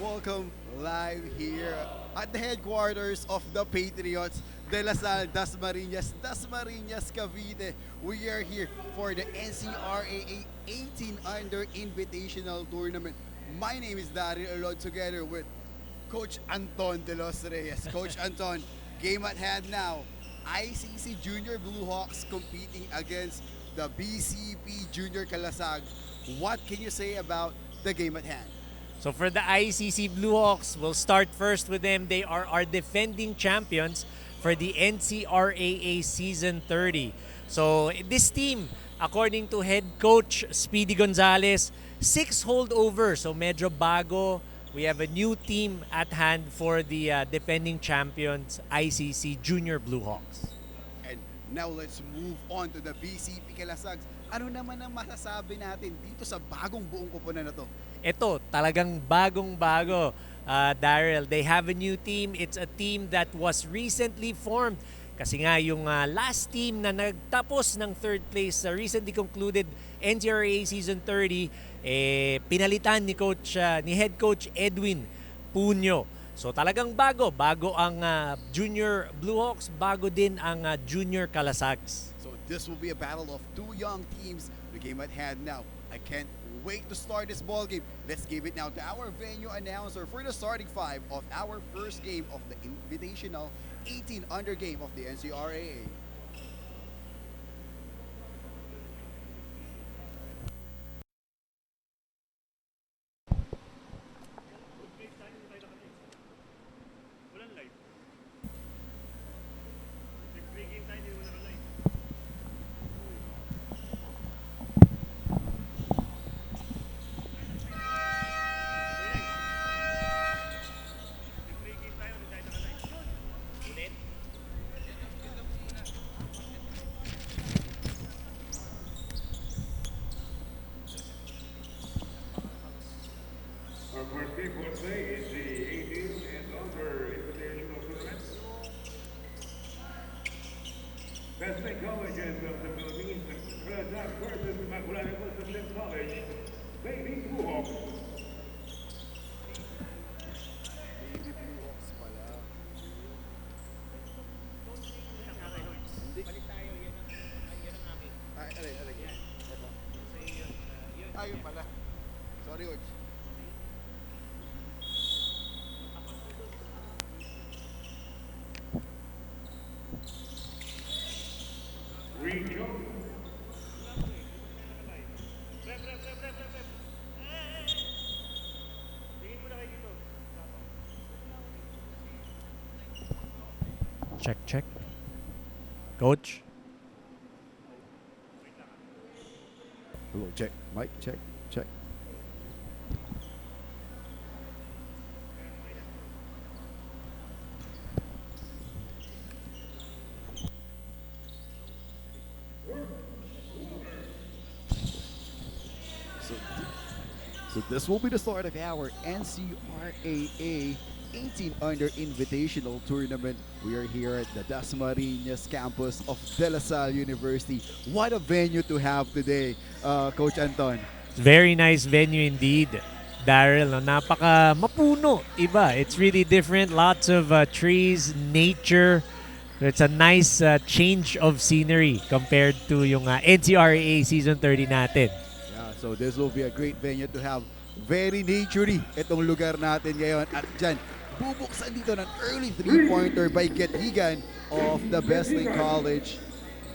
welcome live here at the headquarters of the Patriots de La Salle, Dasmariñas, Cavite. We are here for the NCRAA 18 Under Invitational Tournament. My name is Daryl Alod together with Coach Anton de los Reyes. Coach Anton, game at hand now. ICC Junior Blue Hawks competing against the BCP Junior Calasag. What can you say about the game at hand? So for the ICC Blue Hawks, we'll start first with them. They are our defending champions for the NCRAA Season 30. So this team, according to head coach Speedy Gonzalez, 6 holdovers. So medyo bago. We have a new team at hand for the defending champions ICC Junior Blue Hawks. And now let's move on to the BCP Calasags. Ano naman ang masasabi natin dito sa bagong buong koponan na to? Ito, talagang bagong-bago, Daryl. They have a new team. It's a team that was recently formed. Kasi nga yung last team na nagtapos ng third place sa recently concluded NCRAA Season 30, pinalitan ni head coach Edwin Punyo. So talagang bago ang Junior Blue Hawks, bago din ang Junior Calasags. So this will be a battle of two young teams. The game at hand now. I can't wait to start this ball game. Let's give it now to our venue announcer for the starting 5 of our first game of the Invitational 18 Under game of the NCRAA. Our first game for today is the 18 and under invitational tournament. Best in colleges of the Philippines, Ncraa versus Ncraa Muslim College, Baby Blue Hawks. Baby Blue Hawks pala. Hindi. Alay. Ito. Ayun pala. Sorry, Coach. Region. Check. Coach? Hello, check. Mike, check. So this will be the start of our NCRAA 18 Under Invitational Tournament. We are here at the Dasmariñas campus of De La Salle University. What a venue to have today, Coach Anton. Very nice venue indeed, Daryl. No? Napaka mapuno, iba. It's really different. Lots of trees, nature. It's a nice change of scenery compared to yung NCRAA Season 30 natin. Yeah, so this will be a great venue to have. Very naturey itong lugar natin ngayon. At dyan, bubuksan dito ng early three-pointer by Getigan of the Besling College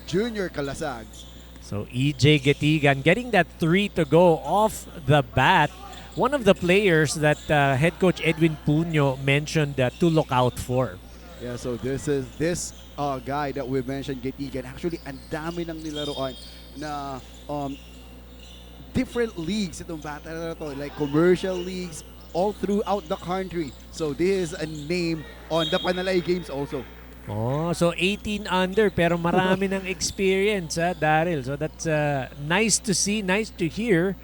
Junior Calasags. So EJ Getigan getting that 3 to go off the bat. One of the players that head coach Edwin Punyo mentioned to look out for. Yeah, so this guy that we mentioned, Getigan, actually ang dami ng nilaruan na different leagues itong bata na to, like commercial leagues all throughout the country. So this is a name on the Panalay Games also. Oh, so 18 under pero marami ng experience, Daryl. So that's nice to see, nice to hear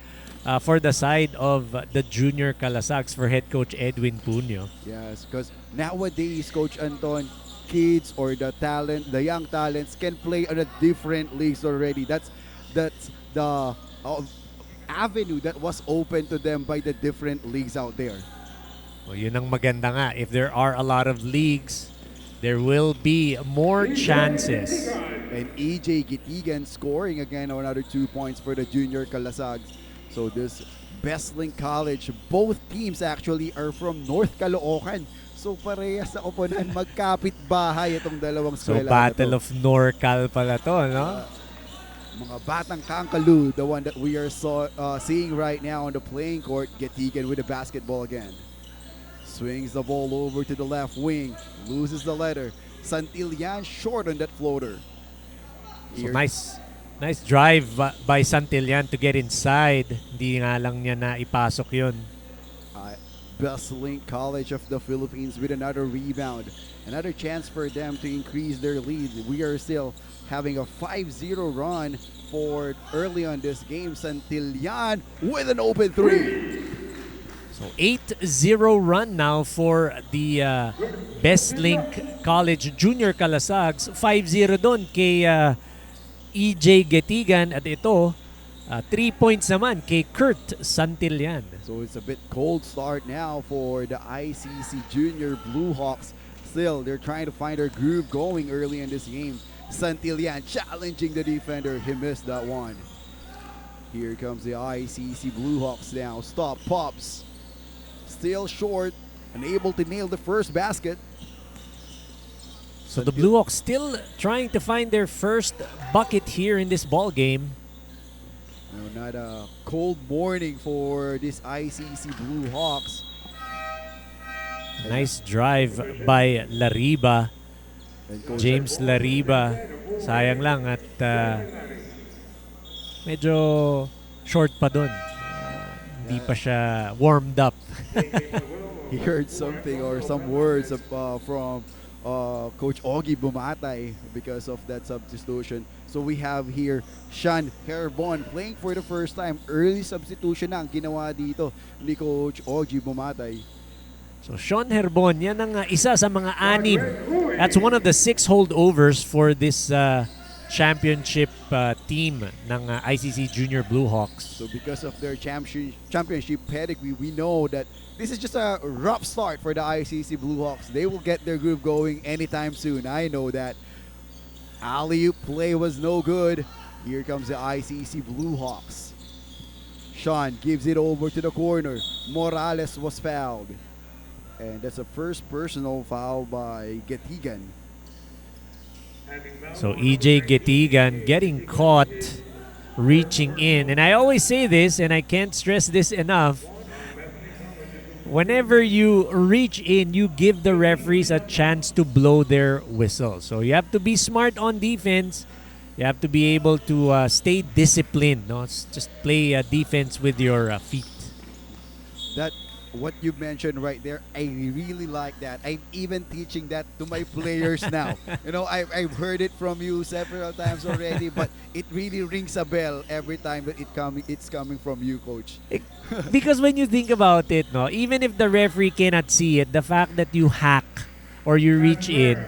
for the side of the Junior Calasags for head coach Edwin Punyo. Yes, because nowadays, Coach Anton, kids or the young talents can play on a different leagues already. That's the avenue that was open to them by the different leagues out there. O yun ang maganda nga. If there are a lot of leagues, there will be more chances. And EJ Gitigan scoring again on another 2 points for the Junior Calasags. So this Besling College, both teams actually are from North Caloocan. So parehas sa oponan, magkapit-bahay itong dalawang So eskwela. Battle of Norcal pala to, no? Mga batang Kangkalu, the one that we are seeing right now on the playing court. Gitigan with the basketball again. Swings the ball over to the left wing, loses the letter. Santillan short on that floater. So nice drive by Santillan to get inside. Hindi nga lang niya na ipasok yun. Besling College of the Philippines with another rebound. Another chance for them to increase their lead. We are still having a 5-0 run for early on this game. Santillan with an open three. So 8-0 run now for the Bestlink College Junior Calasags. 5-0 doon kay EJ Getigan. At ito, 3 points naman kay Kurt Santillan. So it's a bit cold start now for the ICC Junior Blue Hawks. Still, they're trying to find their groove going early in this game. Santillan challenging the defender. He missed that one. Here comes the ICC Blue Hawks now. Stop, pops. Still short, unable to nail the first basket. So the Blue Hawks still trying to find their first bucket here in this ball game. No, not a cold morning for this ICC Blue Hawks. Nice drive by Lariba. James Lariba. Sayang lang at medyo short pa dun. Hindi pa siya warmed up. He heard something or some words from Coach Ogie Bumatay because of that substitution. So we have here Sean Herbon playing for the first time. Early substitution na ang ginawa dito ni Coach Ogie Bumatay. So Sean Herbon, yan ang isa sa mga 6. That's one of the 6 holdovers for this championship team ng ICC Junior Blue Hawks. So because of their championship pedigree, we know that this is just a rough start for the ICC Blue Hawks. They will get their groove going anytime soon. I know that. Alley-oop play was no good. Here comes the ICC Blue Hawks. Sean gives it over to the corner. Morales was fouled. And that's a first personal foul by Getigan. So EJ Getigan getting caught reaching in. And I always say this, and I can't stress this enough. Whenever you reach in, you give the referees a chance to blow their whistle. So you have to be smart on defense. You have to be able to stay disciplined. No? Just play defense with your feet. That what you mentioned right there, I really like that. I'm even teaching that to my players now. You know, I've heard it from you several times already, but it really rings a bell every time that it's coming from you, Coach. Because when you think about it, no, even if the referee cannot see it, the fact that you hack or you reach in,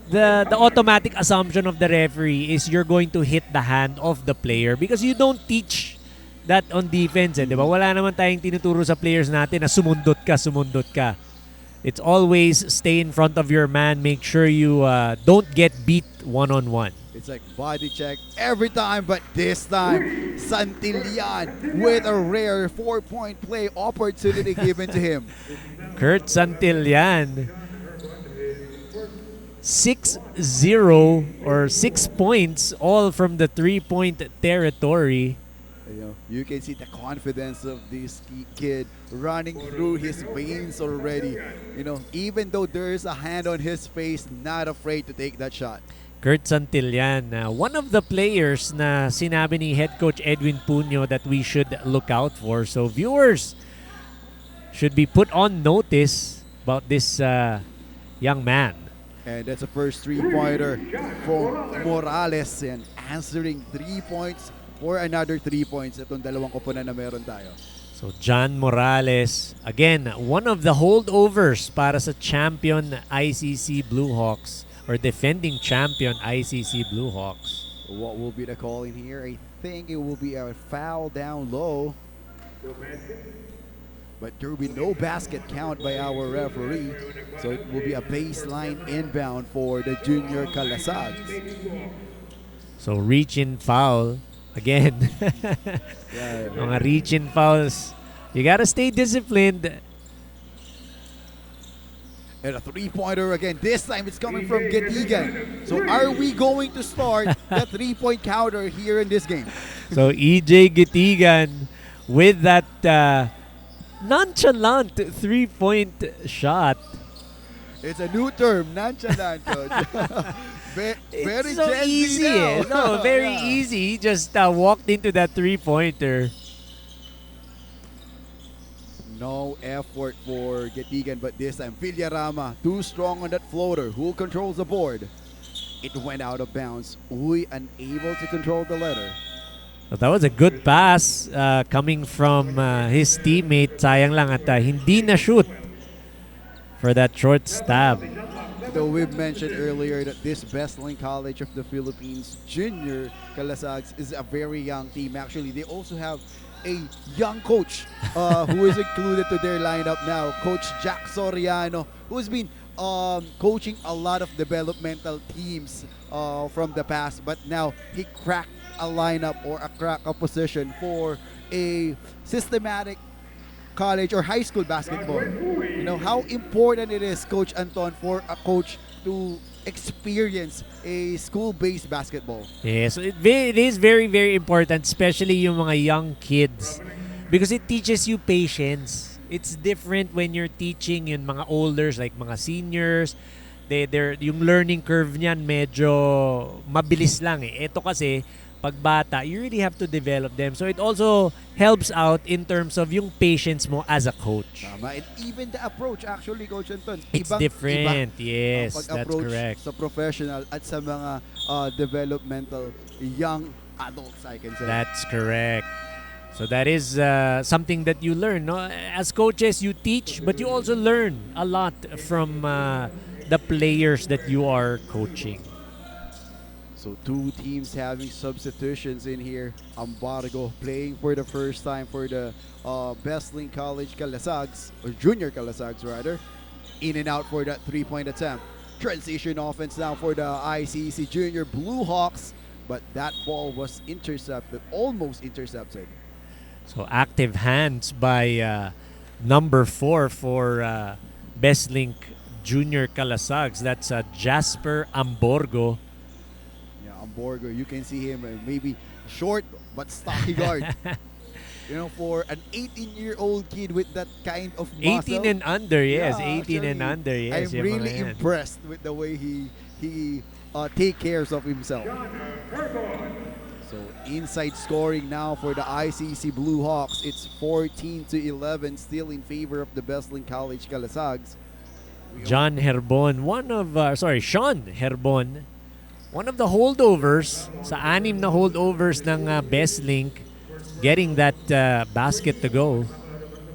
the automatic assumption of the referee is you're going to hit the hand of the player because you don't teach that on defense, di ba? Wala naman tayong tinuturo sa players natin na sumundot ka. It's always stay in front of your man, make sure you don't get beat one-on-one. It's like body check every time, but this time, Santillan with a rare 4-point play opportunity given to him. Kurt Santillan, 6-0 or 6 points, all from the 3-point territory. You can see the confidence of this kid running through his veins already. You know, even though there is a hand on his face, not afraid to take that shot. Kurt Santillan, one of the players na sinabi ni head coach Edwin Puño that we should look out for. So viewers should be put on notice about this young man. And that's a first 3-pointer from Morales and answering 3 points for another 3 points. Itong dalawang koponan na meron tayo. So John Morales, again, one of the holdovers para sa champion ICC Blue Hawks or defending champion ICC Blue Hawks. What will be the call in here? I think it will be a foul down low. but there will be no basket count by our referee. So it will be a baseline inbound for the Junior Calasags. So reach-in foul again. Yeah. Mga reach-in fouls. You gotta stay disciplined. And a three-pointer again. This time it's coming from Getigan. So are we going to start the three-point counter here in this game? So EJ Gitigan with that nonchalant three-point shot. It's a new term, nonchalant, coach. Very It's so Gen Z easy. now. No, very Yeah. easy. He just walked into that three-pointer. No effort for Getigan, but this time Villarama too strong on that floater. Who controls the board? It went out of bounds. Uy, unable to control the letter. So that was a good pass coming from his teammate. Sayang lang at hindi na shoot for that short stab. Though we've mentioned earlier that this Best Link College of the Philippines Junior Calasags is a very young team. Actually, they also have a young coach who is included to their lineup now, Coach Jack Soriano, who's been coaching a lot of developmental teams from the past, but now he cracked a lineup or a position for a systematic college or high school basketball. You know how important it is, Coach Anton, for a coach to experience a school-based basketball. Yes, it is very, very important, especially yung mga young kids, because it teaches you patience. It's different when you're teaching yung mga olders, like mga seniors. They're yung learning curve niyan medyo mabilis lang eh. Ito kasi, pag bata, you really have to develop them. So it also helps out in terms of yung patience mo as a coach. Tama. And even the approach, actually, Coach Anton, It's different. Yes, ang that's pag-approach correct. sa professional at sa mga developmental young adults, I can say. That's correct. So that is something that you learn. No? As coaches, you teach, but you also learn a lot from the players that you are coaching. So two teams having substitutions in here. Ambargo playing for the first time for the Best Link College Calasags, or Junior Calasags rather. In and out for that three-point attempt. Transition offense now for the ICC Junior Blue Hawks, but that ball was intercepted, almost intercepted. So active hands by number 4 for Best Link Junior Calasags. That's Jasper Amborgo. Yeah, Amborgo, you can see him maybe short but stocky guard. You know, for an 18-year-old kid with that kind of muscle. 18 and under, yes. Yeah, 18 and actually, under, yes. I'm yung really mga yan. impressed with the way he take cares of himself. So inside scoring now for the ICC Blue Hawks. It's 14-11, still in favor of the Best Link College Calasags. Sean Herbon, Sean Herbon, one of the holdovers sa 6 na holdovers ng Best Link, getting that basket to go.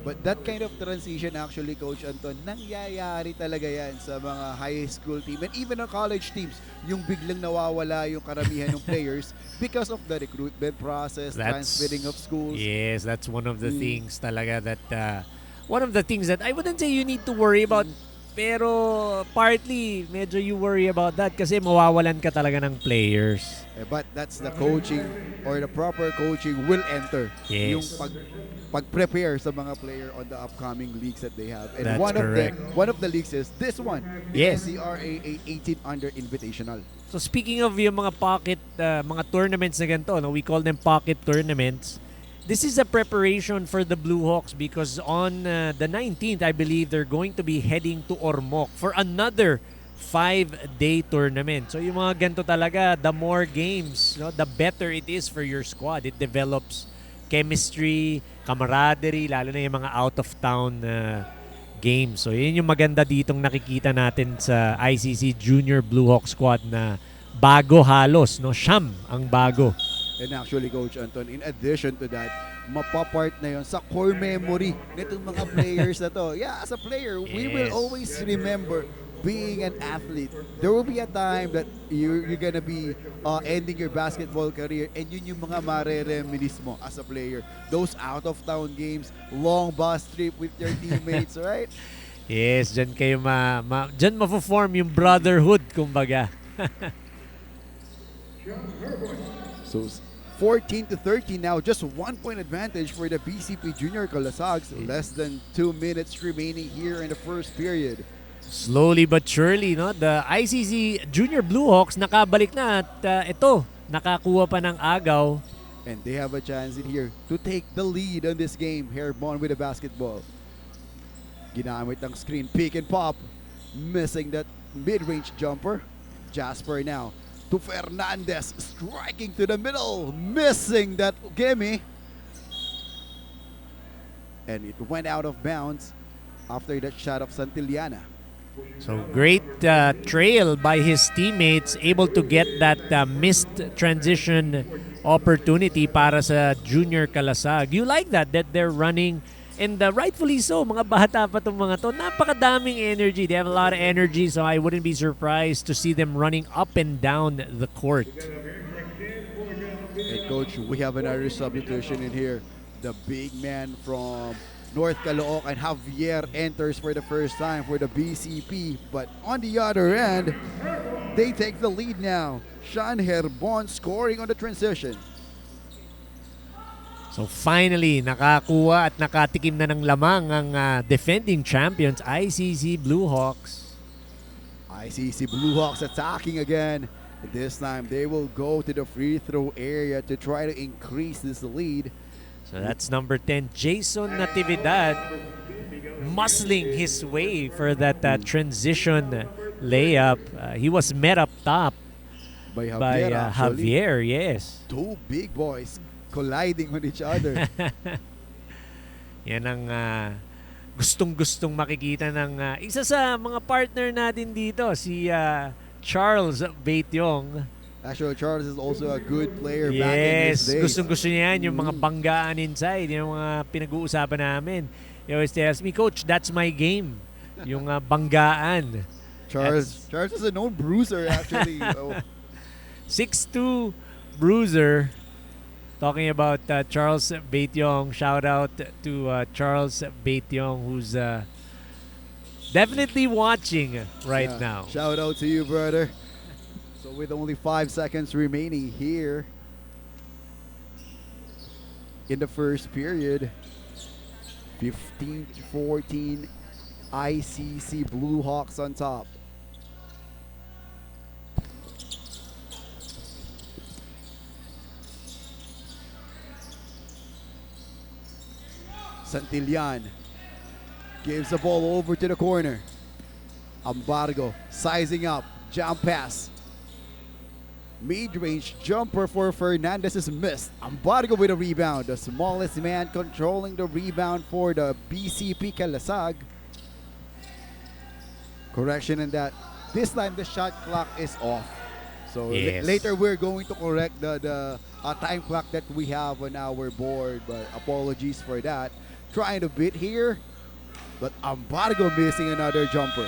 But that kind of transition actually, Coach Anton, nangyayari talaga yan sa mga high school team and even ang college teams, yung biglang nawawala yung karamihan ng players because of the recruitment process, transferring of schools. Yes, that's one of the things talaga that, one of the things that I wouldn't say you need to worry about, pero partly medyo you worry about that kasi mawawalan ka talaga ng players. But that's the coaching or the proper coaching will enter. Yes. Yung pag-prepare sa mga player on the upcoming leagues that they have. And That's one of the leagues is this one, the Yes. NCRAA 18 Under Invitational. So speaking of yung mga pocket, mga tournaments na ganito, no, we call them pocket tournaments. This is a preparation for the Blue Hawks because on the 19th, I believe they're going to be heading to Ormoc for another 5-day tournament. So yung mga ganito talaga, the more games, no, the better it is for your squad. It develops chemistry, camaraderie, lalo na yung mga out-of-town games. So yun yung maganda ditong nakikita natin sa ICC Junior Blue Hawk squad na bago halos, no? Siyam ang bago. And actually, Coach Anton, in addition to that, mapapart na yon sa core memory nitong mga players na to. Yeah, as a player, we will Yes. always remember being an athlete, there will be a time that you're gonna be ending your basketball career, and yun yung mga marereminis mo as a player. Those out-of-town games, long bus trip with your teammates, right? Yes, dyan kayo dyan mafo-form yung brotherhood, kumbaga. So 14 to 13 now, just 1 point advantage for the BCP Junior Calasags. Less than 2 minutes remaining here in the first period. Slowly but surely, no? The ICC Junior Blue Hawks nakabalik na at ito, nakakuha pa ng agaw. And they have a chance in here to take the lead on this game. Herborn with the basketball. Ginamit ng screen, pick and pop. Missing that mid-range jumper. Jasper now to Fernandez, striking to the middle. Missing that gimme. And it went out of bounds after that shot of Santillana. So great trail by his teammates, able to get that missed transition opportunity para sa Junior Calasag. You like that they're running, and rightfully so. Mga bata pa itong mga to. Napakadaming energy. They have a lot of energy, so I wouldn't be surprised to see them running up and down the court. Hey coach, we have another substitution in here. The big man from North Caloocan, Javier, enters for the first time for the BCP. But on the other end, they take the lead now. Sean Herbon scoring on the transition. So finally, nakakuha at nakatikim na ng lamang ang defending champions, ICC Blue Hawks. ICC Blue Hawks attacking again. This time, they will go to the free throw area to try to increase this lead. So that's number 10, Jason Natividad, muscling his way for that transition layup. He was met up top By by Javier, actually. Javier, yes. Two big boys colliding with each other. Yan ang gustong-gustong makikita ng isa sa mga partner natin dito, si Charles Baetiong. Actually, Charles is also a good player back in his Yes, days. gustong-gusto niya yan, yung mga banggaan inside, yung mga pinag-uusapan namin. He always tells me, Coach, that's my game. Yung banggaan. Charles is a known bruiser, actually. 6'2 bruiser. Talking about Charles Baetiong. Shout out to Charles Baetiong, who's definitely watching right now. Shout out to you, brother. So with only 5 seconds remaining here in the first period, 15 to 14, ICC Blue Hawks on top. Santillan gives the ball over to the corner. Ambargo sizing up, jump pass. Mid-range jumper for Fernandez is missed. Ambargo with a rebound. The smallest man controlling the rebound for the BCP Calasag. Correction in that. This time the shot clock is off. So Yes. later we're going to correct the time clock that we have on our board. But apologies for that. Trying to beat here. But Ambargo missing another jumper.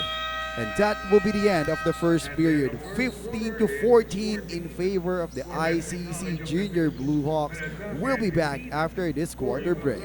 And that will be the end of the first period. 15 to 14 in favor of the ICC Junior Blue Hawks. We'll be back after this quarter break.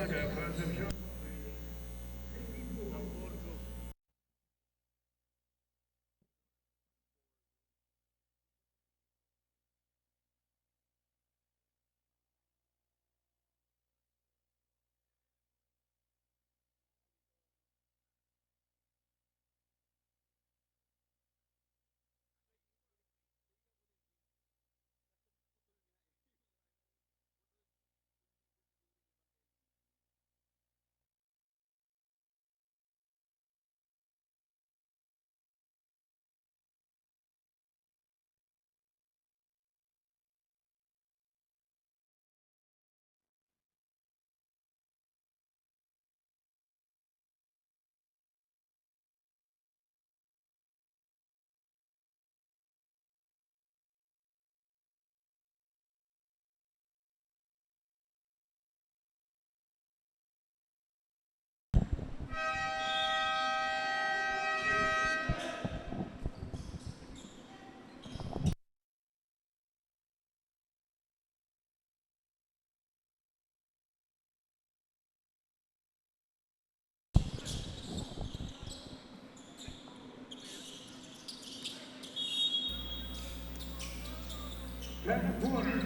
10-quarter.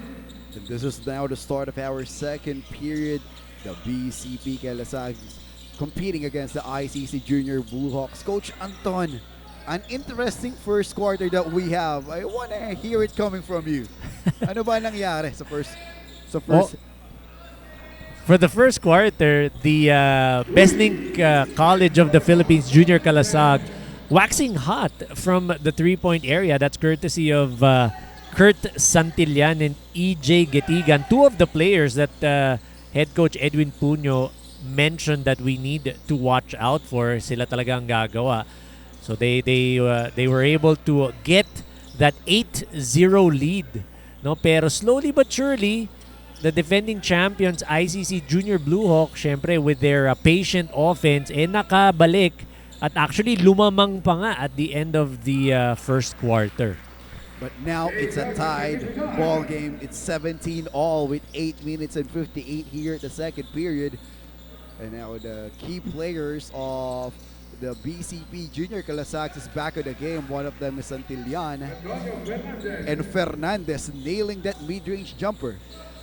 And this is now the start of our second period. The BCP Kalasag competing against the ICC Junior Blue Hawks. Coach Anton, an interesting first quarter that we have. I want to hear it coming from you. Ano ba nangyari sa first? For the first quarter, the Bestlink College of the Philippines Junior Kalasag waxing hot from the three-point area. That's courtesy of Kurt Santillan and EJ Getigan, two of the players that head coach Edwin Puño mentioned that we need to watch out for. Sila talagang gagawa. So they were able to get that 8-0 lead. No, pero slowly but surely, the defending champions ICC Junior Blue Hawk, syempre with their patient offense, nakabalik at actually lumamang pa nga at the end of the first quarter. But now it's a tied ball game. It's 17-all with 8 minutes and 58 here at the second period. And now the key players of the BCP Junior Kalasag is back in the game. One of them is Santillan. And Fernandez nailing that mid-range jumper.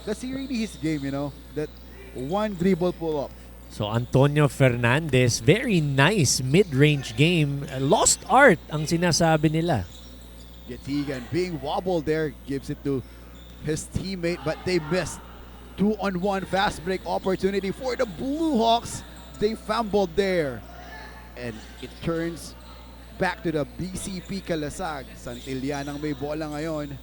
That's really his game, you know. That one dribble pull-up. So Antonio Fernandez, very nice mid-range game. Lost art ang sinasabi nila. Getigan being wobbled there, gives it to his teammate, but they missed. 2-on-1 fast break opportunity for the Blue Hawks. They fumbled there. And it turns back to the BCP Kalasag. Santillan ang may bola ngayon.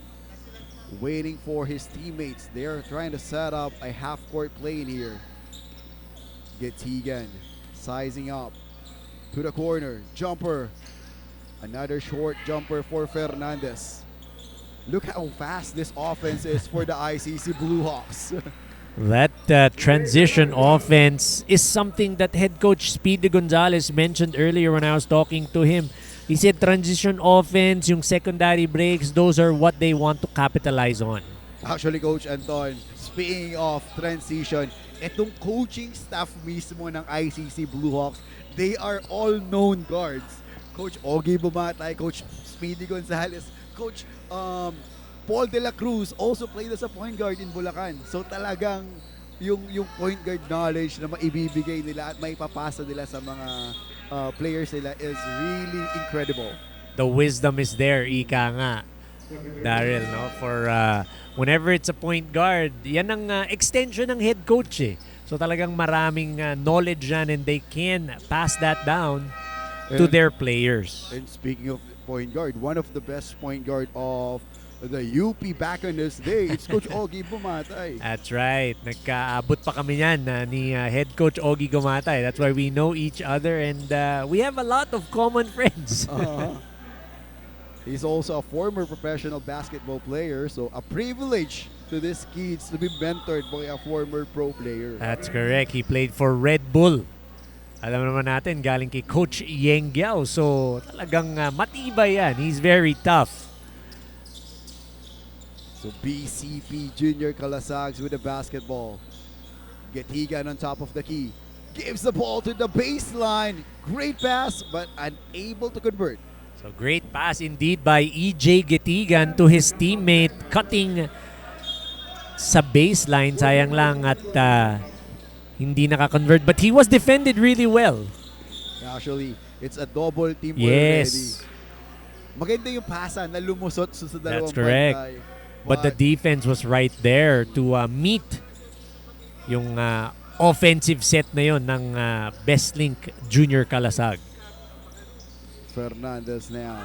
Waiting for his teammates. They're trying to set up a half-court play in here. Getigan sizing up to the corner. Jumper. Another short jumper for Fernandez. Look how fast this offense is for the ICC Blue Hawks. That transition offense is something that head coach Speedy Gonzalez mentioned earlier when I was talking to him. He said transition offense, yung secondary breaks, those are what they want to capitalize on. Actually, Coach Anton, speaking of transition, itong coaching staff mismo ng ICC Blue Hawks, they are all known guards. Coach Ogie Bumatay, Coach Speedy Gonzalez, Coach Paul De La Cruz also played as a point guard in Bulacan. So talagang yung point guard knowledge na maibibigay nila at maipapasa nila sa mga players nila is really incredible. The wisdom is there, ika nga, Daryl, no? For whenever it's a point guard, yan ang extension ng head coach eh. So talagang maraming knowledge yan and they can pass that down to their players. And speaking of point guard, one of the best point guard of the UP back in this day, it's Coach Ogie Bumatay. That's right. Nagkaabot pa kami yan ni head coach Ogie Gumatay. That's why we know each other and we have a lot of common friends. He's also a former professional basketball player, so a privilege to these kids to be mentored by a former pro player. That's correct. He played for Red Bull. Alam naman natin, galing kay Coach Yeng Giao. So talagang matibay yan. He's very tough. So BCP Junior Kalasags with the basketball. Getigan on top of the key. Gives the ball to the baseline. Great pass, but unable to convert. So great pass indeed by EJ Getigan to his teammate. Cutting sa baseline. Sayang lang at hindi naka-convert. But he was defended really well. Actually, it's a double team yes. already. Maganda yung pasa na lumusot sa dalawang That's correct. bantay. But the defense was right there to meet yung offensive set na yon ng Bestlink Junior Kalasag. Fernandez now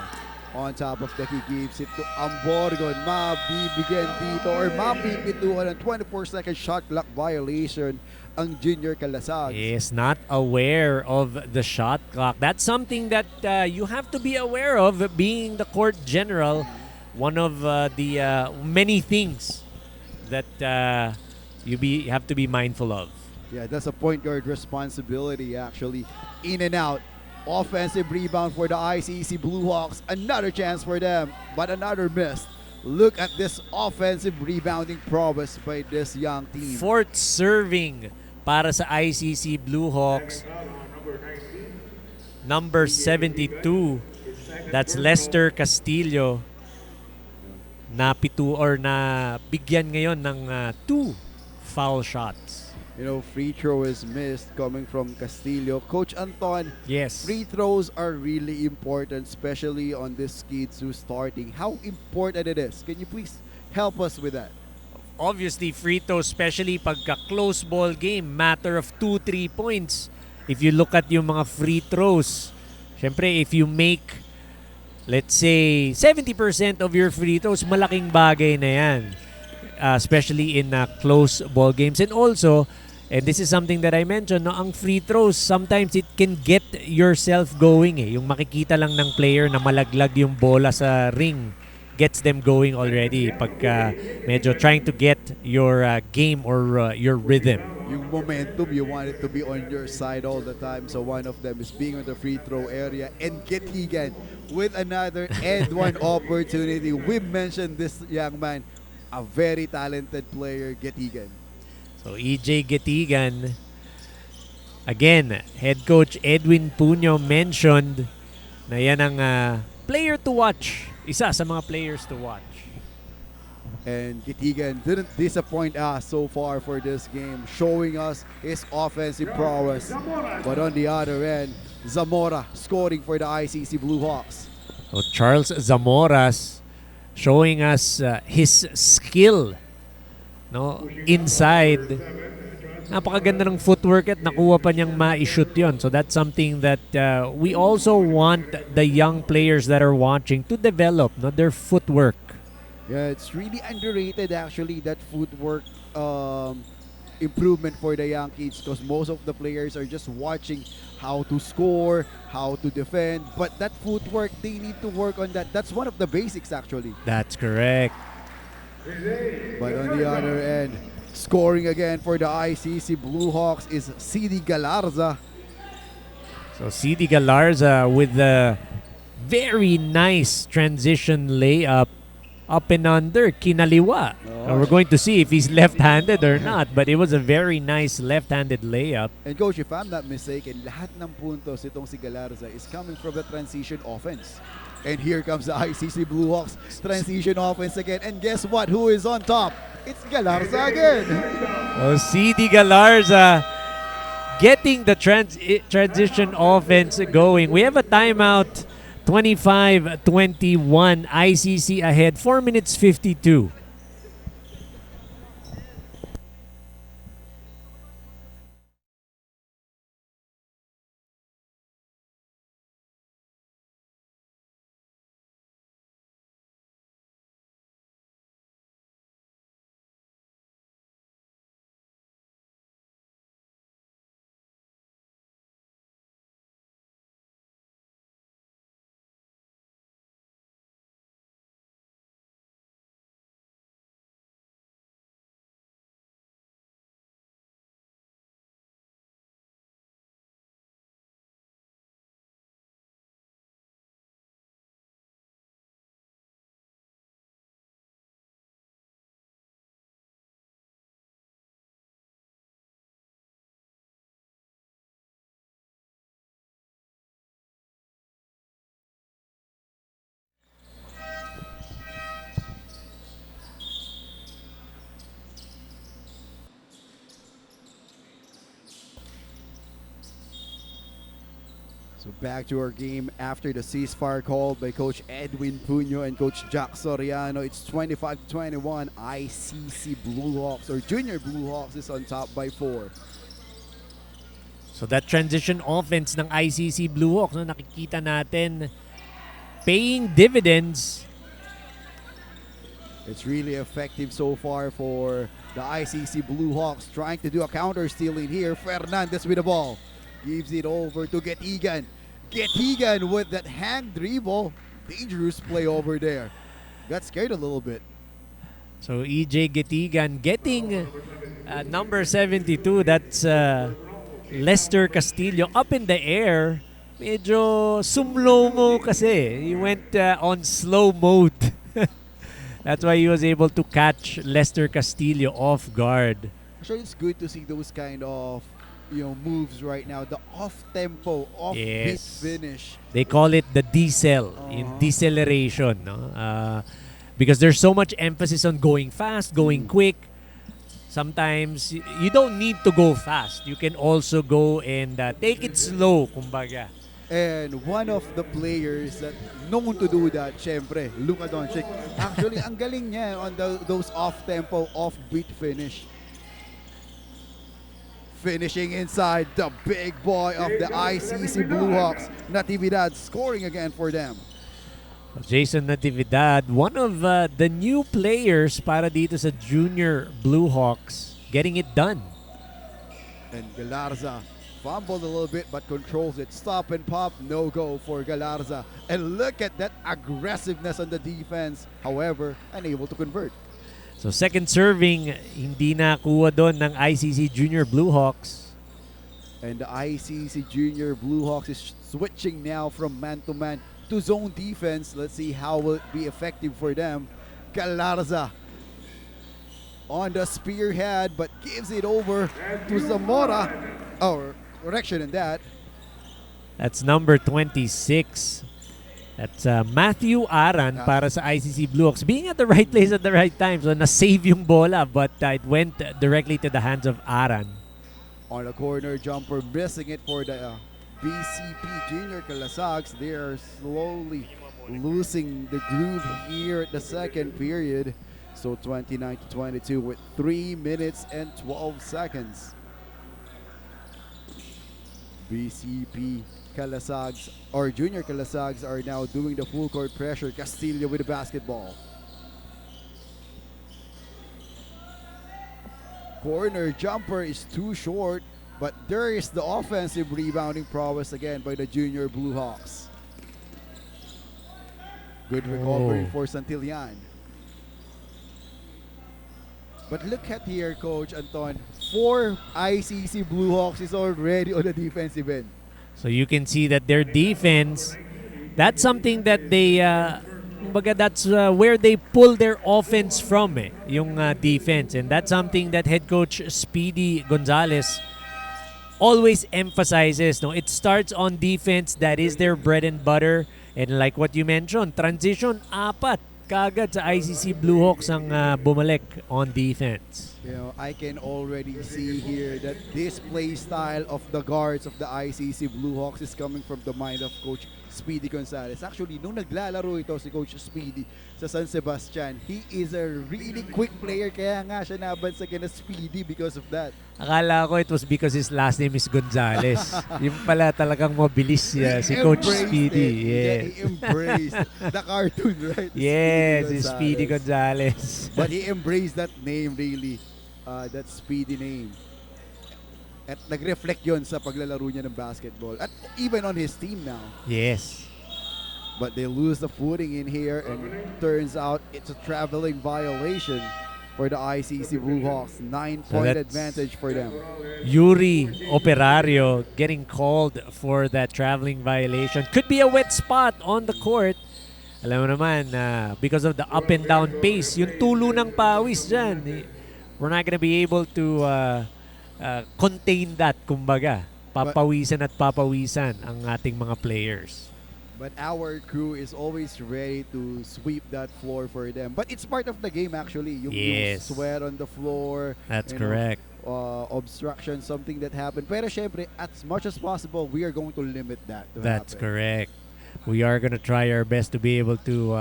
on top of the key, gives it to Amborgon. Mabibigyan dito or mapipituhan ng 24-second shot clock violation ang Junior Kalasag. Is not aware of the shot clock. That's something that you have to be aware of being the court general. One of the many things that you have to be mindful of. Yeah, that's a point guard responsibility actually. In and out. Offensive rebound for the ICC Blue Hawks. Another chance for them, but another miss. Look at this offensive rebounding prowess by this young team. Fourth serving para sa ICC Blue Hawks. Number 72. That's Lester Castillo. napitu or na bigyan ngayon ng 2 foul shots. You know, free throw is missed coming from Castillo. Coach Anton, Yes. free throws are really important, especially on this kids who's starting. How important it is? Can you please help us with that? Obviously, free throws, especially pagka close ball game, matter of 2-3 points. If you look at yung mga free throws, syempre if you make, let's say, 70% of your free throws, malaking bagay na yan. Especially in close ball games. And also, and this is something that I mentioned, no, ang free throws, sometimes it can get yourself going. Yung makikita lang ng player na malaglag yung bola sa ring gets them going already pagka medyo trying to get your game or your rhythm. Yung momentum, you want it to be on your side all the time. So one of them is being on the free throw area and get Egan with another and one opportunity. We mentioned this young man, a very talented player, Getigan. So EJ Getigan, again, head coach Edwin Puño mentioned na yan ang player to watch. Isa sa mga players to watch. And Getigan didn't disappoint us so far for this game, showing us his offensive prowess. But on the other end, Zamora scoring for the ICC Blue Hawks. So Charles Zamoras showing us his skill, no, inside. Napakaganda ng footwork at nakuha pa niyang ma-shoot yon. So that's something that we also want the young players that are watching to develop, no, their footwork. Yeah, it's really underrated actually, that footwork improvement for the young kids, because most of the players are just watching how to score, how to defend, but that footwork, they need to work on that. That's one of the basics actually. That's correct. But on the other end, scoring again for the ICC Blue Hawks is CD Galarza. So CD Galarza with the very nice transition layup up and under, kinaliwa. We're going to see if he's left-handed or not, but it was a very nice left-handed layup. And coach, if I'm not mistaken, lahat ng puntos itong si Galarza is coming from the transition offense. And here comes the ICC Blue Hawks transition offense again. And guess what? Who is on top? It's Galarza again. Oh, CD Galarza getting the transition offense going. We have a timeout. 25-21, ICC ahead, 4 minutes 52. So back to our game after the ceasefire called by Coach Edwin Puño and Coach Jack Soriano. It's 25-21. ICC Blue Hawks, or Junior Blue Hawks, is on top by 4. So that transition offense ng ICC Blue Hawks, no, nakikita natin paying dividends. It's really effective so far for the ICC Blue Hawks, trying to do a counter stealing here. Fernandez with the ball. Gives it over to Getigan. Getigan with that hang dribble. Dangerous play over there. Got scared a little bit. So EJ Getigan getting number 72. That's Lester Castillo up in the air. Medyo sumlomo kasi. He went on slow mode. That's why he was able to catch Lester Castillo off guard. Actually, it's good to see those kind of moves right now. The off-tempo, off-beat finish. They call it the decel, in deceleration. No? because there's so much emphasis on going fast, going quick. Sometimes you don't need to go fast. You can also go and take it slow, kumbaga. And one of the players that known to do that, syempre, Luka Doncic. Actually, ang galing niya on those off-tempo, off-beat finish. Finishing inside the big boy of the ICC Blue Hawks, Natividad, scoring again for them. Jason Natividad, one of the new players para dito sa Junior Blue Hawks, getting it done. And Galarza fumbled a little bit but controls it. Stop and pop, no go for Galarza. And look at that aggressiveness on the defense. However, unable to convert. So second serving, hindi nakuha doon ng ICC Junior Blue Hawks. And the ICC Junior Blue Hawks is switching now from man-to-man to zone defense. Let's see how will it be effective for them. Galarza on the spearhead but gives it over to Zamora. Oh, correction in that. That's number 26. That's Matthew Aran para sa ICC Blue Hawks. Being at the right place at the right time. So na-save yung bola but it went directly to the hands of Aran. On a corner jumper, missing it for the BCP Junior Calasags. They are slowly losing the groove here at the second period. So 29-22 with 3 minutes and 12 seconds. BCP Calasags or Junior Calasags are now doing the full court pressure. Castillo with the basketball. Corner jumper is too short, but there is the offensive rebounding prowess again by the Junior Blue Hawks. Good recovery for Santillan. But look at here, Coach Anton. 4 ICC Blue Hawks is already on the defensive end. So you can see that their defense, that's something that they, kumbaga that's where they pull their offense from, yung defense. And that's something that head coach Speedy Gonzalez always emphasizes. No, it starts on defense. That is their bread and butter. And like what you mentioned, transition, 4 kagad sa ICC Blue Hawks ang bumalik on defense. You know, I can already see here that this play style of the guards of the ICC Blue Hawks is coming from the mind of Coach Speedy Gonzalez. Actually, nung naglalaro ito si Coach Speedy sa San Sebastian, he is a really quick player. Kaya nga siya nabansagan na Speedy because of that. Akala ko it was because his last name is Gonzalez. Yung pala talagang mabilis siya, si Coach Speedy. Yeah, he embraced the cartoon, right? Yes, si Speedy Gonzalez. But he embraced that name really, that Speedy name. At nag-reflect yun sa paglalaro niya ng basketball. At even on his team now. Yes. But they lose the footing in here and turns out it's a traveling violation for the ICC Blue Hawks. 9-point advantage for them. Yuri Operario getting called for that traveling violation. Could be a wet spot on the court. Alam mo naman, because of the up and down pace, yung tulo ng pawis dyan, we're not gonna be able to contain that, kumbaga. Papawisan at papawisan ang ating mga players. But our crew is always ready to sweep that floor for them. But it's part of the game actually. Yung sweat on the floor. That's correct. Obstruction, something that happened. Pero syempre, as much as possible, we are going to limit that to That's happen. correct. We are gonna try our best to be able to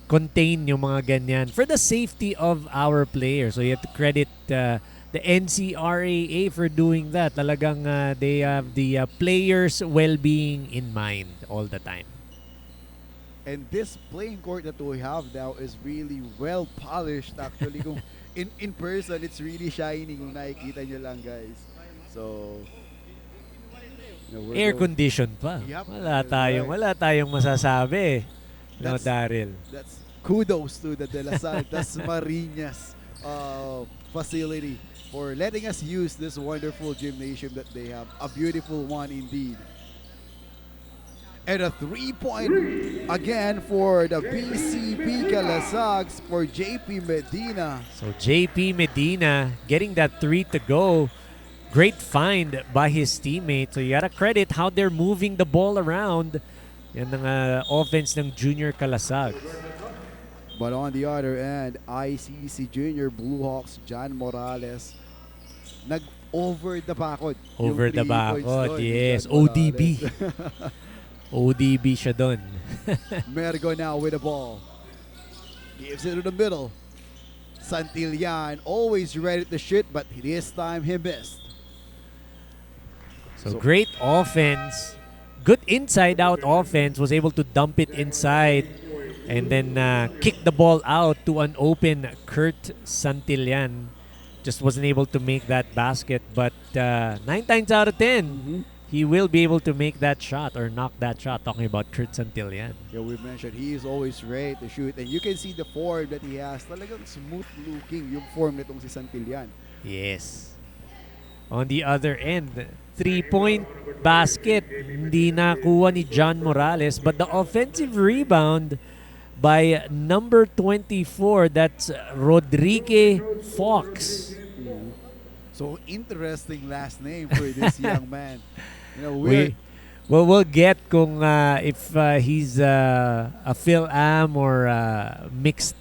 contain yung mga ganyan for the safety of our players. So you have to credit the NCRAA for doing that. Talagang they have the players' well-being in mind all the time. And this playing court that we have now is really well polished actually. Kung in person, it's really shiny kung nakikita nyo lang, guys. So, Air condition pa. Yep. Wala tayong masasabi. No, Daryl. That's kudos to the De La Salle Dasmariñas facility for letting us use this wonderful gymnasium that they have. A beautiful one indeed. And a 3-point again for the BCP Calasags for JP Medina. So JP Medina getting that 3 to go. Great find by his teammate. So you gotta credit how they're moving the ball around. Yan ang offense ng Junior Calasags. But on the other end, ICC Junior Blue Hawks, John Morales, nag-over the bakod. Yung Over the 3 points bakod, doon ni yes. John Morales. ODB. ODB siya doon. Mergo now with the ball. Gives it to the middle. Santillan always ready to shoot, but this time he missed. So great offense. Good inside-out offense. Was able to dump it inside and then kick the ball out to an open Kurt Santillan. Just wasn't able to make that basket. But 9 times out of 10, he will be able to make that shot or knock that shot. Talking about Kurt Santillan. Yeah, we mentioned he is always ready to shoot. And you can see the form that he has. Talagang smooth looking yung form nitong si Santillan. Yes. On the other end, 3-point basket. Hindi nakuha ni John Morales. But the offensive rebound by number 24, that's Rodrigue Fox. So interesting last name for this young man. You know, We'll get kung if he's a Phil-Am or mixed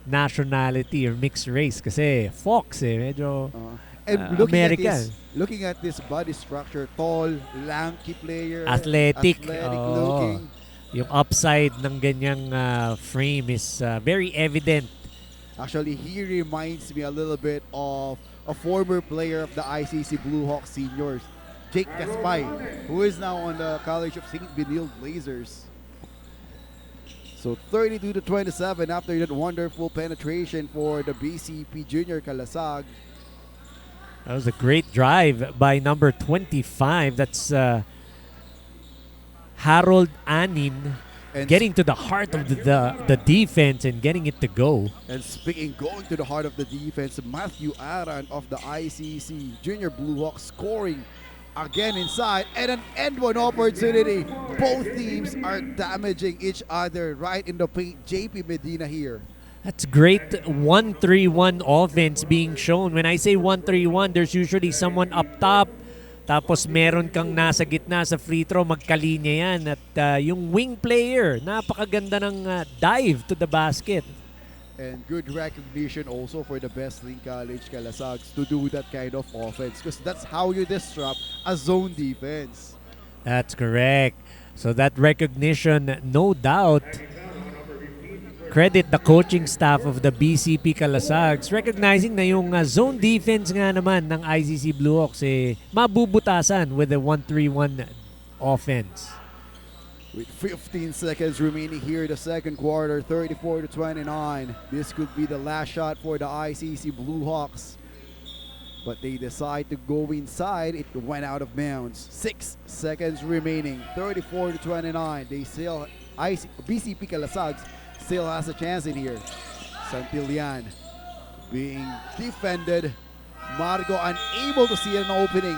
nationality or mixed race. Kasi Fox medyo and American. Looking at this body structure, tall, lanky player, Athletic looking. Yung upside ng ganyang frame is very evident. Actually, he reminds me a little bit of a former player of the ICC Blue Hawks seniors, Jake Gaspay, who is now on the College of St. Benil Blazers. So 32-27 after that wonderful penetration for the BCP Junior Kalasag. That was a great drive by number 25. That's Harold Anin, And getting to the heart of the defense and getting it to go. And speaking, going to the heart of the defense, Matthew Aran of the ICC Junior Blue Hawks scoring again inside and an end one opportunity. Both teams are damaging each other right in the paint. JP Medina here. That's great 1-3-1 offense being shown. When I say 1-3-1, there's usually someone up top. Tapos meron kang nasa gitna sa free throw, magkalinya yan. At yung wing player, napakaganda ng dive to the basket. And good recognition also for the Best Link College Calasags to do that kind of offense, because that's how you disrupt a zone defense. That's correct. So that recognition, no doubt, credit the coaching staff of the BCP Calasags, recognizing na yung zone defense nga naman ng ICC Blue Hawks mabubutasan with the 1-3-1 offense. With 15 seconds remaining here in the second quarter, 34-29. This could be the last shot for the ICC Blue Hawks. But they decide to go inside. It went out of bounds. 6 seconds remaining, 34-29. They still, BCP Calasags still has a chance in here. Santillan being defended. Margo unable to see an opening.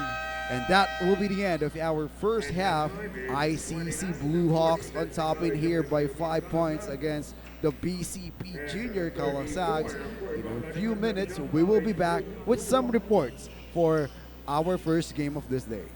And that will be the end of our first half. ICC Blue Hawks on top in here by 5 points against the BCP Junior Calasags. In a few minutes, we will be back with some reports for our first game of this day.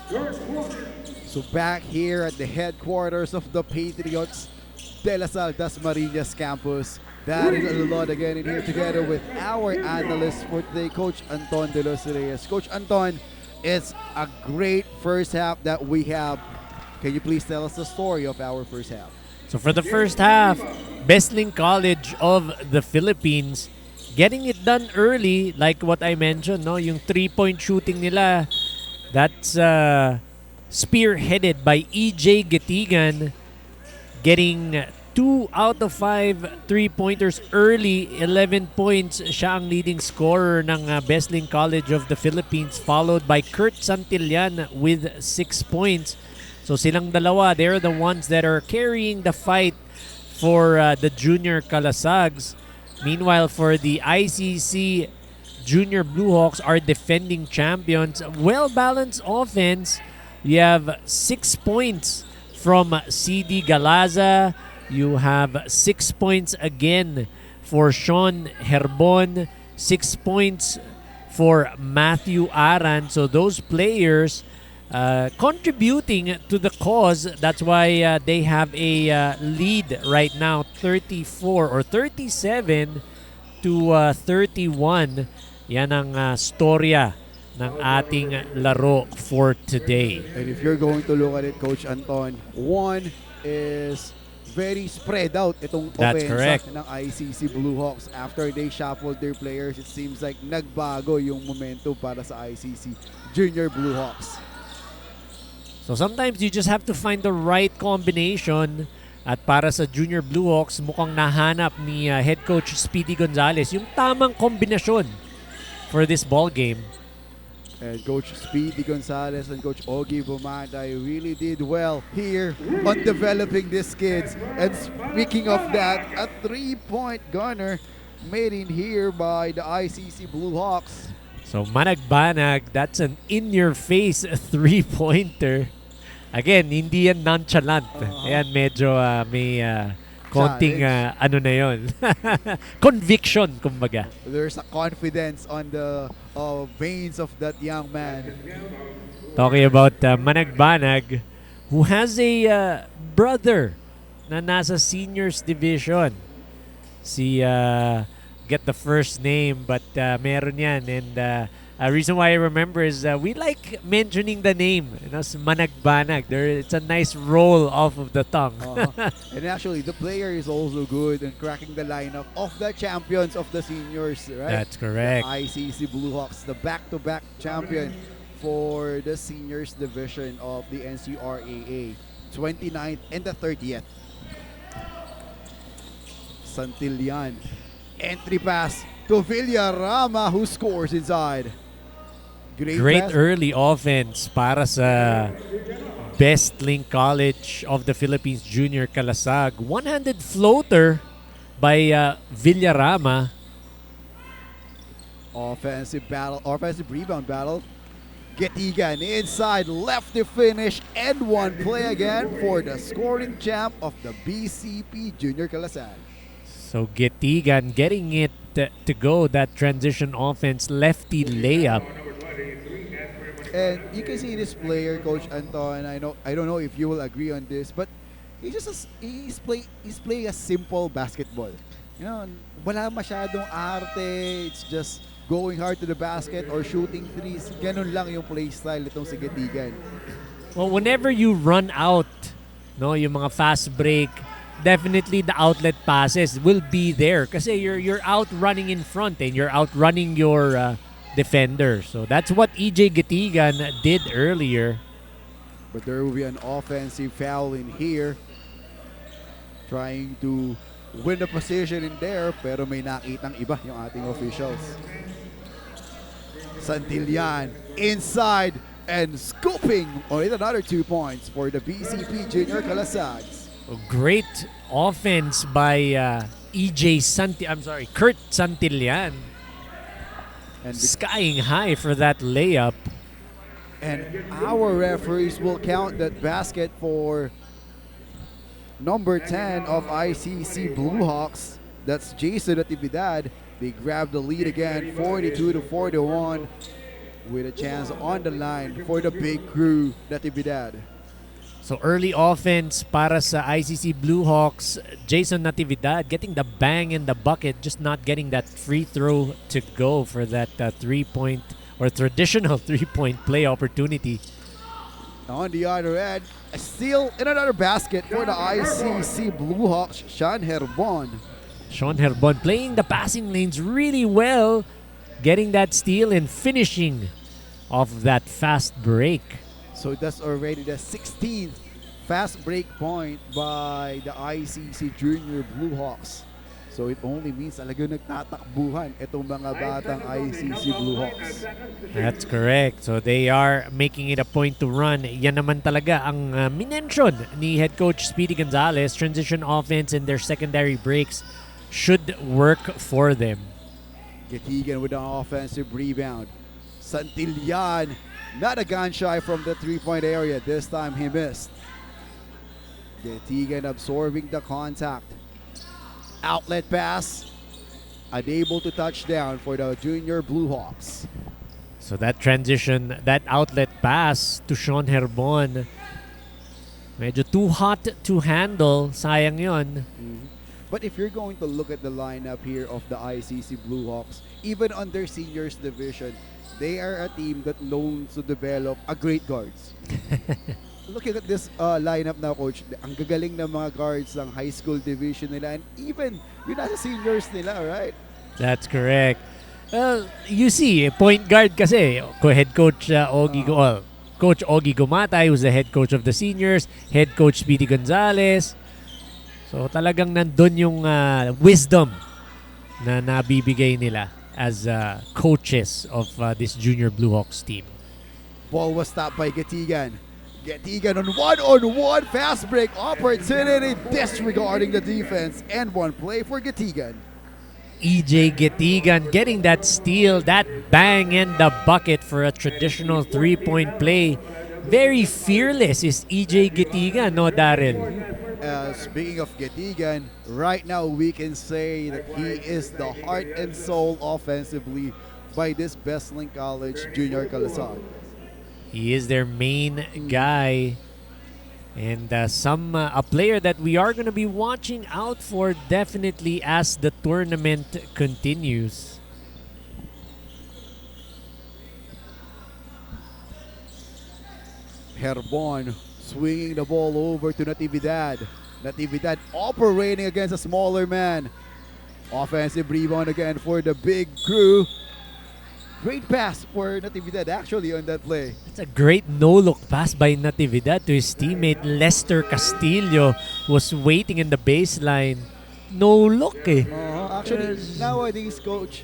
third quarter. So back here at the headquarters of the Patriots, De La Salle Dasmariñas campus. That is Alulod again in here together with our analyst for today, Coach Anton De Los Reyes. Coach Anton, it's a great first half that we have. Can you please tell us the story of our first half? So for the first half, Besling College of the Philippines getting it done early, like what I mentioned, no, yung 3-point shooting nila, that's spearheaded by EJ Getigan, getting 2 out of 5 3-pointers early, 11 points. Siya ang leading scorer ng Besling College of the Philippines, followed by Kurt Santillan with 6 points. So silang dalawa, they're the ones that are carrying the fight for the Junior Calasags. Meanwhile, for the ICC, Junior Blue Hawks are defending champions. Well-balanced offense. You have 6 points from CD Galaza. You have 6 points again for Sean Herbon. 6 points for Matthew Aran. So those players contributing to the cause. That's why they have a lead right now, 34 or 37 to 31. Yan ang storya ng ating laro for today. And if you're going to look at it, Coach Anton, one is very spread out itong That's offense correct. ng ICC Blue Hawks. After they shuffled their players, it seems like nagbago yung momentum para sa ICC Junior Blue Hawks. So sometimes you just have to find the right combination. At para sa Junior Blue Hawks, mukhang nahanap ni head coach Speedy Gonzalez yung tamang kombinasyon for this ball game. And Coach Speedy Gonzalez and Coach Ogie Bumanday really did well here on developing these kids. And speaking of that, a 3-point gunner made in here by the ICC Blue Hawks. So Managbanag, that's an in-your-face 3-pointer. Again, hindi yan nonchalant. Ayan, medyo may konting ano na yon. Conviction, kumbaga. There's a confidence on the veins of that young man. Talking about Managbanag, who has a brother na nasa seniors division. Si get the first name, but meron yan. And a reason why I remember is we like mentioning the name. You know, Managbanag. It's a nice roll off of the tongue. And actually, the player is also good in cracking the lineup of the champions of the seniors, right? That's correct. The ICC Blue Hawks, the back-to-back champion for the seniors division of the NCRAA. 29th and the 30th. Santillan. Entry pass to Villarama, who scores inside. Great pass. early offense para sa Best Link College of the Philippines Junior Calasag. One-handed floater by Villarama. Offensive rebound battle. Getigan inside, left to finish, and one play again for the scoring champ of the BCP Junior Calasag. So Getigan getting it to go, that transition offense, lefty layup. And you can see this player, Coach Anton. I don't know if you will agree on this, but he's playing a simple basketball. You know, wala masyadong arte. It's just going hard to the basket or shooting threes. Ganun lang yung play style itong si Getigan. Well, whenever you run out, no, yung mga fast break, definitely the outlet passes will be there kasi you're out running in front and you're outrunning your defender. So that's what EJ Getigan did earlier. But there will be an offensive foul in here. Trying to win the position in there, pero may nakitang iba yung ating officials. Santillan inside and scooping with another 2 points for the BCP Junior Calasags. A great offense by Kurt Santillan. And Skying high for that layup. And our referees will count that basket for number 10 of ICC Blue Hawks. That's Jason Natividad. They grab the lead again, 42-41. with a chance on the line for the big crew, Natividad. So early offense para sa ICC Blue Hawks. Jason Natividad getting the bang in the bucket, just not getting that free throw to go for that 3-point or traditional 3-point play opportunity. On the other end, a steal in another basket for the ICC Blue Hawks, Sean Herbon. Sean Herbon playing the passing lanes really well, getting that steal and finishing off that fast break. So that's already the 16th fast break point by the ICC Junior Blue Hawks. So it only means talagang nagtatakbuhan itong mga batang ICC Blue Hawks. That's correct. So they are making it a point to run. Yan naman talaga ang minention ni head coach Speedy Gonzalez. Transition offense and their secondary breaks should work for them. Getigan with an offensive rebound. Santillan, not a gun shy from the three-point area. This time he missed. Getigan absorbing the contact. Outlet pass. Unable to touch down for the Junior Blue Hawks. So that transition, that outlet pass to Sean Herbon, medyo too hot to handle. Sayang yon. But if you're going to look at the lineup here of the ICC Blue Hawks, even on their seniors division, they are a team that known to develop a great guards. Looking at this lineup now, Coach, ang gagaling ng mga guards ng high school division nila and even yung nasa seniors nila, right? That's correct. Well, you see, point guard kasi, head coach Coach Ogie Gumatay, who's the head coach of the seniors, head coach Speedy Gonzalez. So talagang nandun yung wisdom na nabibigay nila as coaches of this Junior Blue Hawks team. Ball was stopped by Getigan. Getigan on one-on-one fast break opportunity, disregarding the defense, and one play for Getigan. EJ Getigan getting that steal, that bang in the bucket for a traditional three-point play. Very fearless is EJ Getigan, no, Daryl? Speaking of Getigan, right now we can say that he is the heart and soul offensively by this Besling College Junior Kalasag. He is their main guy. And a player that we are going to be watching out for definitely as the tournament continues. Herbon swinging the ball over to Natividad. Natividad operating against a smaller man. Offensive rebound again for the big crew. Great pass for Natividad actually on that play. It's a great no-look pass by Natividad to his teammate Lester Castillo, was waiting in the baseline. No look eh. Actually, nowadays, Coach,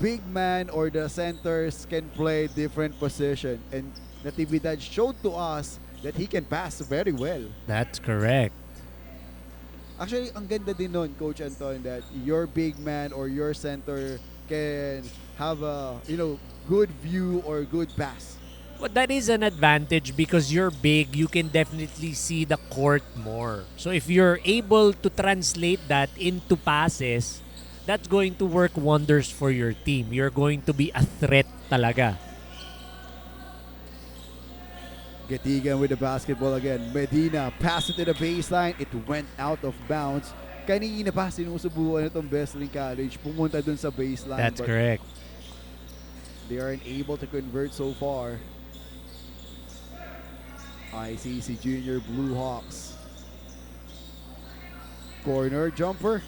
big man or the centers can play different position. And Natividad showed to us that he can pass very well. That's correct. Actually, ang ganda din nun, Coach Anton, that your big man or your center can have a good view or good pass. But that is an advantage because you're big, you can definitely see the court more. So if you're able to translate that into passes, that's going to work wonders for your team. You're going to be a threat talaga. Getigan with the basketball again. Medina pass it to the baseline. It went out of bounds. Kanina pa sinusubukan itong Besling College pumunta dun sa baseline. That's correct. They aren't able to convert so far. ICC Junior Blue Hawks. Corner jumper.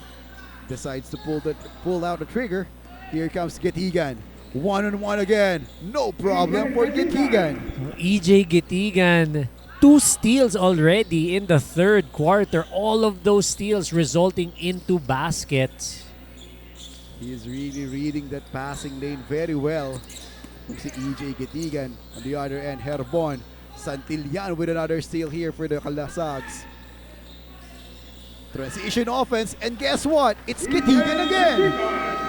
Decides to pull out the trigger. Here comes Getigan. One-on-one again. No problem for Getigan. EJ Getigan, 2 steals already in the third quarter. All of those steals resulting into baskets. He is really reading that passing lane very well. Si EJ Getigan. On the other end, Herbon. Santillan with another steal here for the Kalasags. Transition offense, and guess what? It's Getigan again.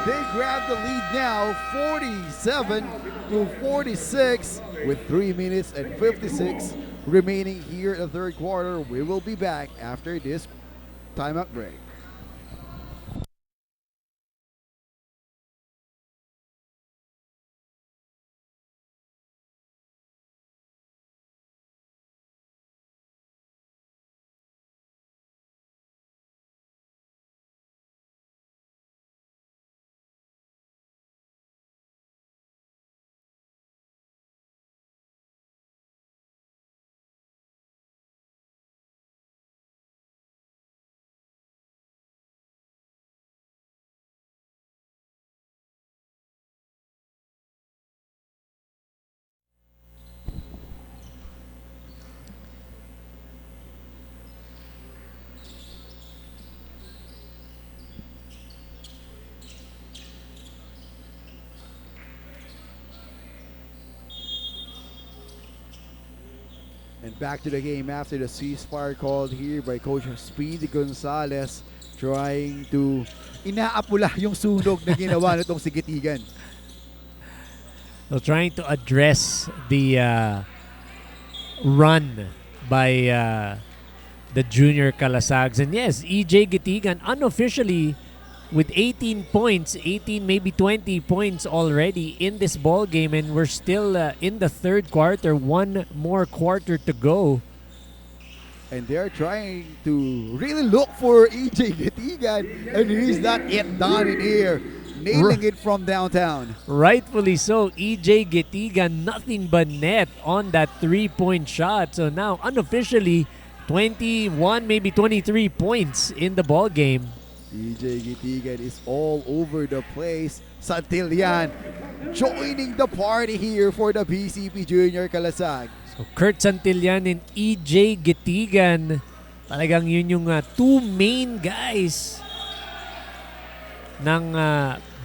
They grab the lead now, 47-46, with 3 minutes and 56 remaining here in the third quarter. We will be back after this timeout break. And back to the game after the ceasefire called here by Coach Speedy Gonzalez, trying to inaapula yung sunog na ginawa nitong si Gitigan. So trying to address the run by the junior Calasags. And yes, EJ Gitigan unofficially with 18 points, 18 maybe 20 points already in this ball game, and we're still in the third quarter, one more quarter to go. And they're trying to really look for EJ Gitigan, and he's not yet done in here, nailing it from downtown. Rightfully so, EJ Gitigan, nothing but net on that 3-point shot. So now unofficially 21, maybe 23 points in the ball game. EJ Gitigan is all over the place. Santillan joining the party here for the BCP Junior Calasag. So Kurt Santillan and EJ Gitigan, talagang yun yung two main guys ng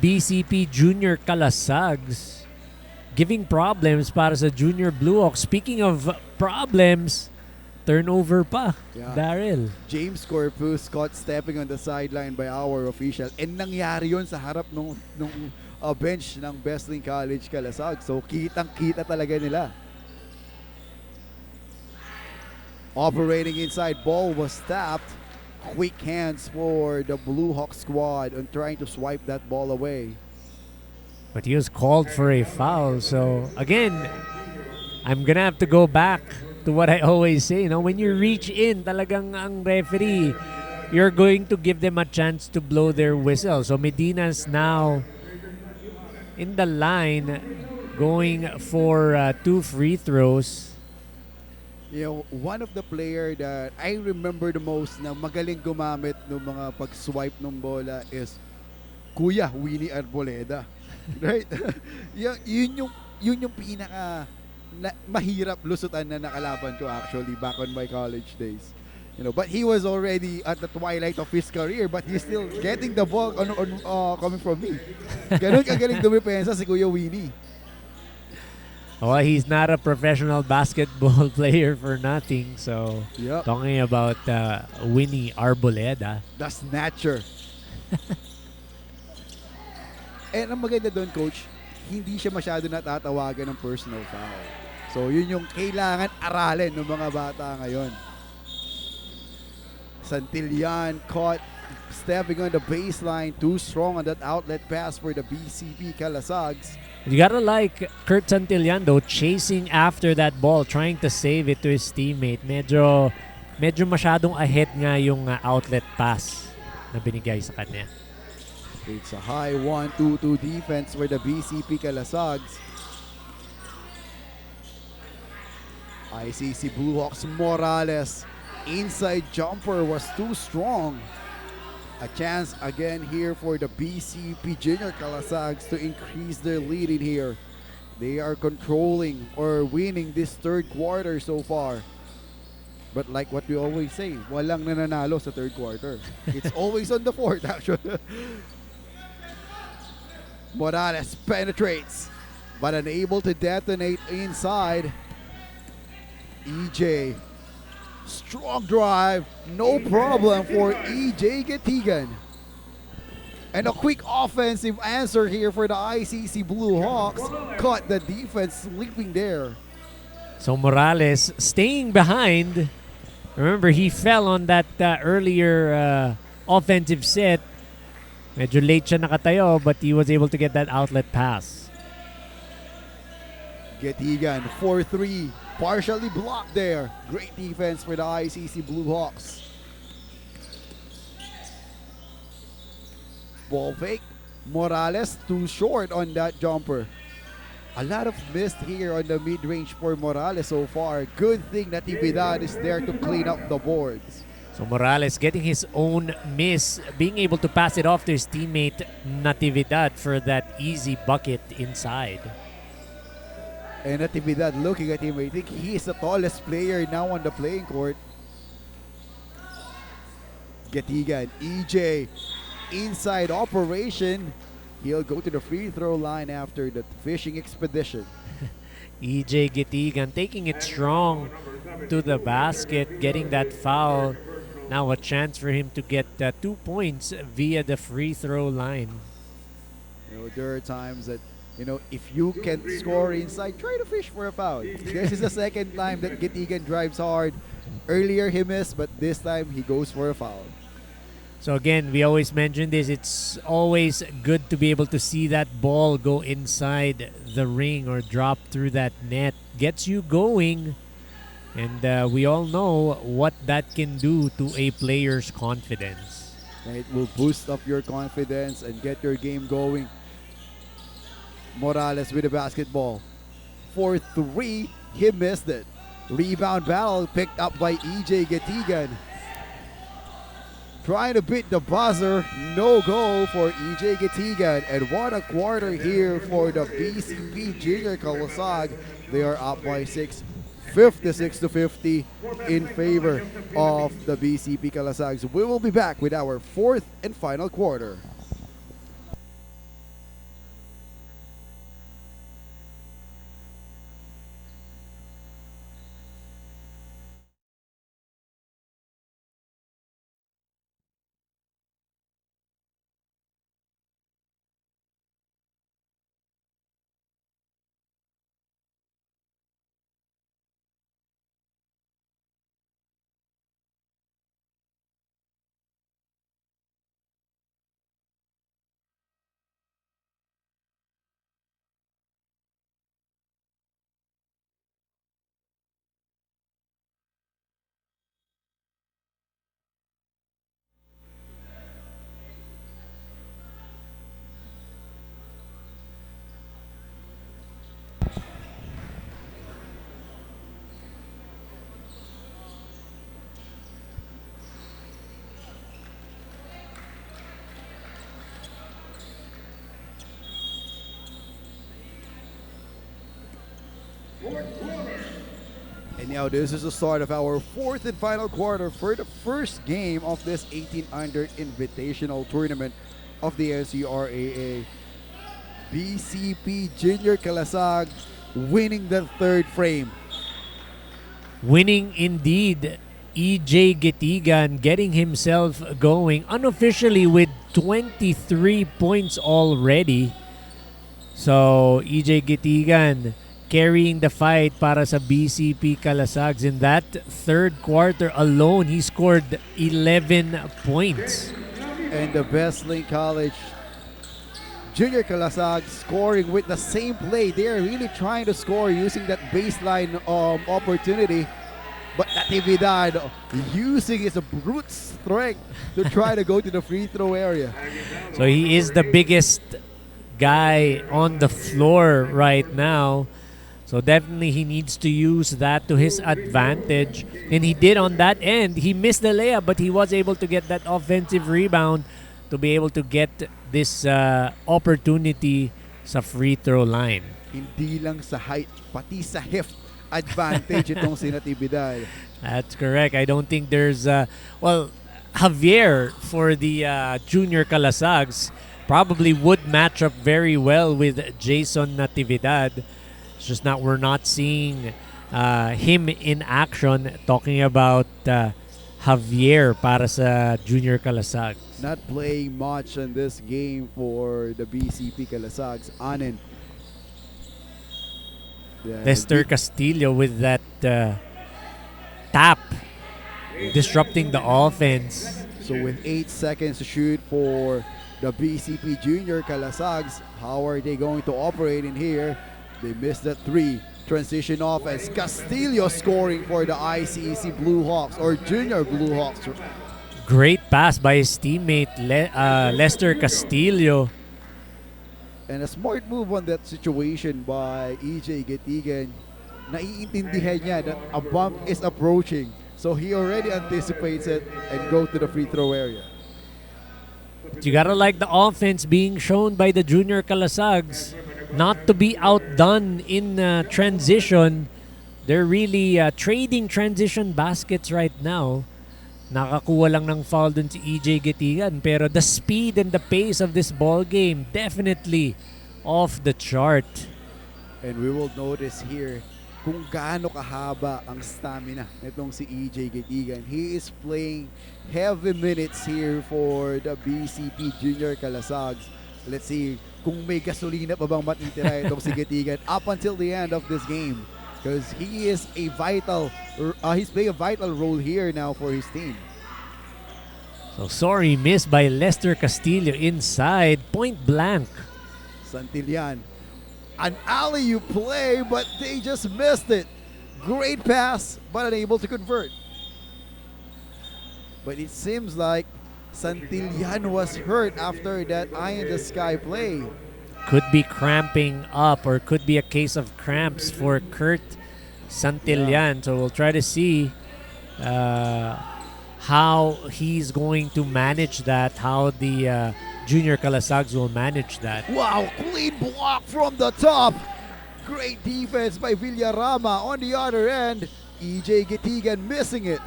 BCP Junior Calasags, giving problems para sa Junior Blue Hawks. Speaking of problems, turnover pa, Yeah. Daryl. James Corpus caught stepping on the sideline by our official. And nangyari yun sa harap nung bench ng Bestling College Calasag. So kitang-kita talaga nila. Operating inside, ball was tapped. Quick hands for the Blue Hawk squad on trying to swipe that ball away. But he was called for a foul. So again, I'm gonna have to go back to what I always say, when you reach in, talagang ang referee, you're going to give them a chance to blow their whistle. So Medina's now in the line going for 2 free throws. One of the player that I remember the most na magaling gumamit ng mga pag-swipe ng bola is Kuya Winnie Arboleda. Right? yun yung pinaka mahirap lusutan na nakalaban ko actually back on my college days. But he was already at the twilight of his career, but he's still getting the ball coming from me. Ganun kagaling dumipensa si Kuya Winnie. Oh, he's not a professional basketball player for nothing. So, Yep. talking about Winnie Arboleda. The snatcher. And ang maganda doon, Coach, hindi siya masyado natatawagan ng personal foul. So, yun yung kailangan aralin ng mga bata ngayon. Santillan caught stepping on the baseline, too strong on that outlet pass for the BCP Calasags. You gotta like Kurt Santillan though, chasing after that ball, trying to save it to his teammate. Medyo masyadong ahead nga yung outlet pass na binigay sa kanya. It's a high 1-2-2 defense for the BCP Calasags. ICC Blue Hawks Morales. Inside jumper was too strong. A chance again here for the BCP Junior Calasags to increase their lead in here. They are controlling or winning this third quarter so far. But like what we always say, walang nananalo sa third quarter. It's always on the fourth actually. Morales penetrates, but unable to detonate inside. EJ, strong drive, no problem for EJ Gitigan. And a quick offensive answer here for the ICC Blue Hawks. Caught the defense sleeping there. So Morales staying behind. Remember, he fell on that earlier offensive set. Medyo late siya nakatayo, but he was able to get that outlet pass. Gitigan, 4-3, partially blocked there. Great defense for the ICC Blue Hawks. Ball fake. Morales too short on that jumper. A lot of missed here on the mid-range for Morales so far. Good thing that Ibidad is there to clean up the boards. So Morales getting his own miss, being able to pass it off to his teammate Natividad for that easy bucket inside. And Natividad looking at him, I think he is the tallest player now on the playing court. Gitigan, EJ, inside operation. He'll go to the free throw line after the fishing expedition. EJ Gitigan taking it strong to the basket, getting that foul. Now a chance for him to get 2 points via the free throw line. There are times that, if you can score inside, try to fish for a foul. This is the second time that Gitigan drives hard. Earlier he missed, but this time he goes for a foul. So again, we always mention this. It's always good to be able to see that ball go inside the ring or drop through that net. Gets you going. And we all know what that can do to a player's confidence. And it will boost up your confidence and get your game going. Morales with the basketball. For 3, he missed it. Rebound battle picked up by EJ Gitigan. Trying to beat the buzzer. No goal for EJ Gitigan. And what a quarter here for the BCP Junior Kalasag. They are up by 6. 56-50 in favor of the BCP Kalasags. We will be back with our 4th and final quarter. And now this is the start of our 4th and final quarter for the first game of this 18-under invitational tournament of the NCRAA. BCP Junior Kalasag winning the 3rd frame. Winning indeed. EJ Gitigan getting himself going unofficially with 23 points already. So EJ Gitigan carrying the fight para sa BCP Kalasags. In that 3rd quarter alone, he scored 11 points. And the Best Link College Junior Kalasag scoring with the same play. They are really trying to score using that baseline opportunity. But Natividad using his brute strength to try to go to the free throw area. So he is the biggest guy on the floor right now. So definitely he needs to use that to his advantage. And he did on that end. He missed the layup, but he was able to get that offensive rebound to be able to get this opportunity sa free throw line. Hindi lang sa height, pati sa heft advantage itong si Natividad. That's correct. I don't think there's... Javier for the Junior Kalasags probably would match up very well with Jason Natividad. It's just not we're not seeing him in action. Talking about Javier para sa Junior Kalasags. Not playing much in this game for the BCP Kalasags. Anin. Lester Castillo with that tap, disrupting the offense. So with 8 seconds to shoot for the BCP Junior Kalasags, how are they going to operate in here? They missed that 3. Transition offense. Castillo scoring for the ICEC Blue Hawks or Junior Blue Hawks. Great pass by his teammate Lester Castillo. And a smart move on that situation by EJ Gitigan. Naiintindihan niya that a bump is approaching. So he already anticipates it and go to the free throw area. You gotta like the offense being shown by the Junior Kalasags. Not to be outdone in transition. They're really trading transition baskets right now. Nakakuha lang ng foul dun si EJ Gitigan. Pero the speed and the pace of this ball game definitely off the chart. And we will notice here kung gaano kahaba ang stamina nitong si EJ Gitigan. He is playing heavy minutes here for the BCP Junior Calasags. Let's see kung may gasolina pa bang matitira itong si Gitigan up until the end of this game, because he is a he's playing a vital role here now for his team. So sorry, missed by Lester Castillo inside, point blank. Santillan, an alley-oop play, but they just missed it. Great pass, but unable to convert. But it seems like Santillan was hurt after that eye in the sky play. Could be cramping up, or could be a case of cramps for Kurt Santillan. So we'll try to see how he's going to manage that, how the Junior Calasags will manage that. Wow, clean block from the top. Great defense by Villarama. On the other end, EJ Gitigan missing it.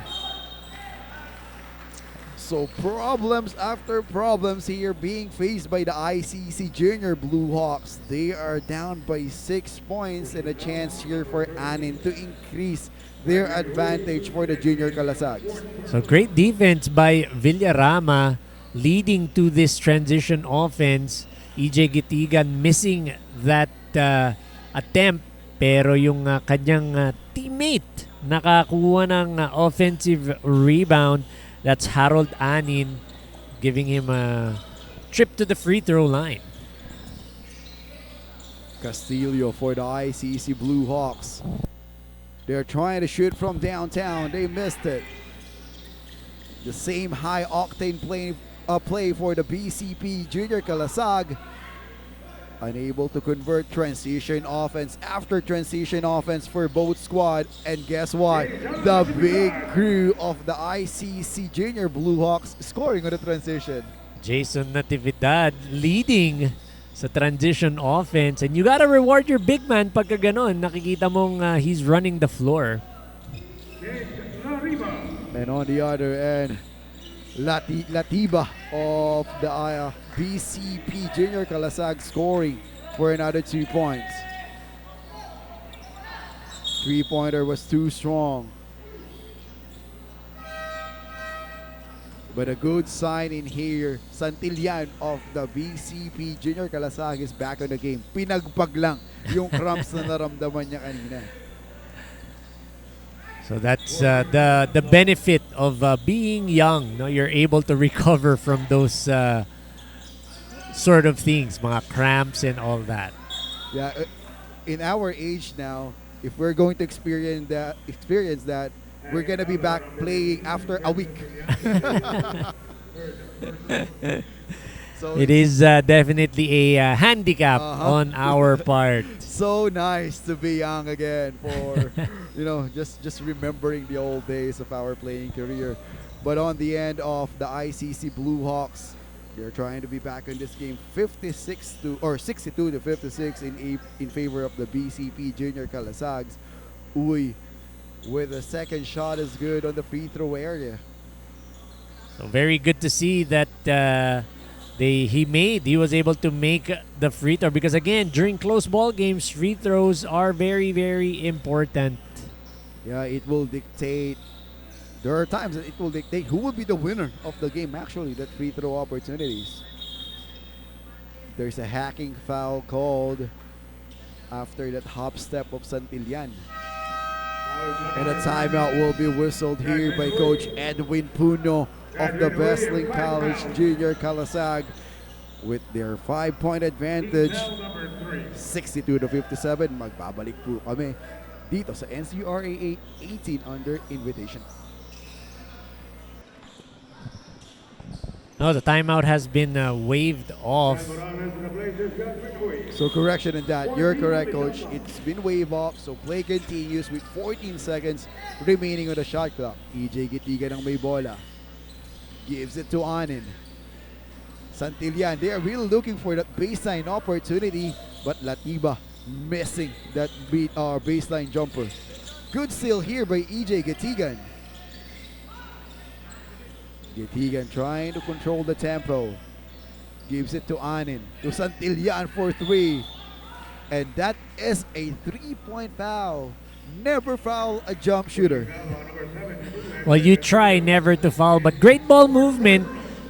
So problems after problems here being faced by the ICC Junior Blue Hawks. They are down by 6 points and a chance here for Anin to increase their advantage for the Junior Calasags. So great defense by Villarama leading to this transition offense. EJ Gitigan missing that attempt, pero yung kanyang teammate nakakuha ng offensive rebound. That's Harold Anin, giving him a trip to the free throw line. Castillo for the ICC Blue Hawks. They're trying to shoot from downtown. They missed it. The same high-octane play for the BCP Junior Calasag. Unable to convert transition offense after transition offense for both squad. And guess what? The big crew of the ICC Junior Blue Hawks scoring on the transition. Jason Natividad leading sa transition offense. And you gotta reward your big man pagka ganon. Nakikita mong he's running the floor. And on the other end, Latiba of the BCP Junior Calasag scoring for another 2 points. Three-pointer was too strong. But a good sign in here, Santillan of the BCP Junior Calasag is back on the game. Pinagpag lang yung cramps na naramdaman niya kanina. So that's the benefit of being young. No, you're able to recover from those sort of things, mga cramps and all that. Yeah, in our age now, if we're going to experience that, we're gonna be back playing after a week. So It is definitely a handicap on our part. so nice to be young again for just remembering the old days of our playing career. But on the end of the ICC Blue Hawks, they're trying to be back in this game 62 to 56 in favor of the BCP Junior Calasags. Uy, with a second shot is good on the free throw area. So very good to see that he was able to make the free throw, because again, during close ball games, free throws are very, very important. Yeah, it will dictate. There are times that it will dictate who will be the winner of the game, actually, that free throw opportunities. There's a hacking foul called after that hop step of Santillan. And a timeout will be whistled here by Coach Edwin Puno of the Wesleyan College Junior Calasag with their 5-point advantage, 62 to 57. Magbabalik po kami dito sa NCRAA 18 under invitation. No, the timeout has been waved off. So correction in that, you're correct, Coach. It's been waved off, so play continues with 14 seconds remaining on the shot clock. EJ Gitigan ang may bola. Gives it to Anin. Santillan, they are really looking for that baseline opportunity, but Latiba missing that baseline jumper. Good steal here by EJ Gitigan. Gitigan trying to control the tempo. Gives it to Anin. To Santillan for 3. And that is a 3-point foul never foul a jump shooter. Well, you try never to foul, but great ball movement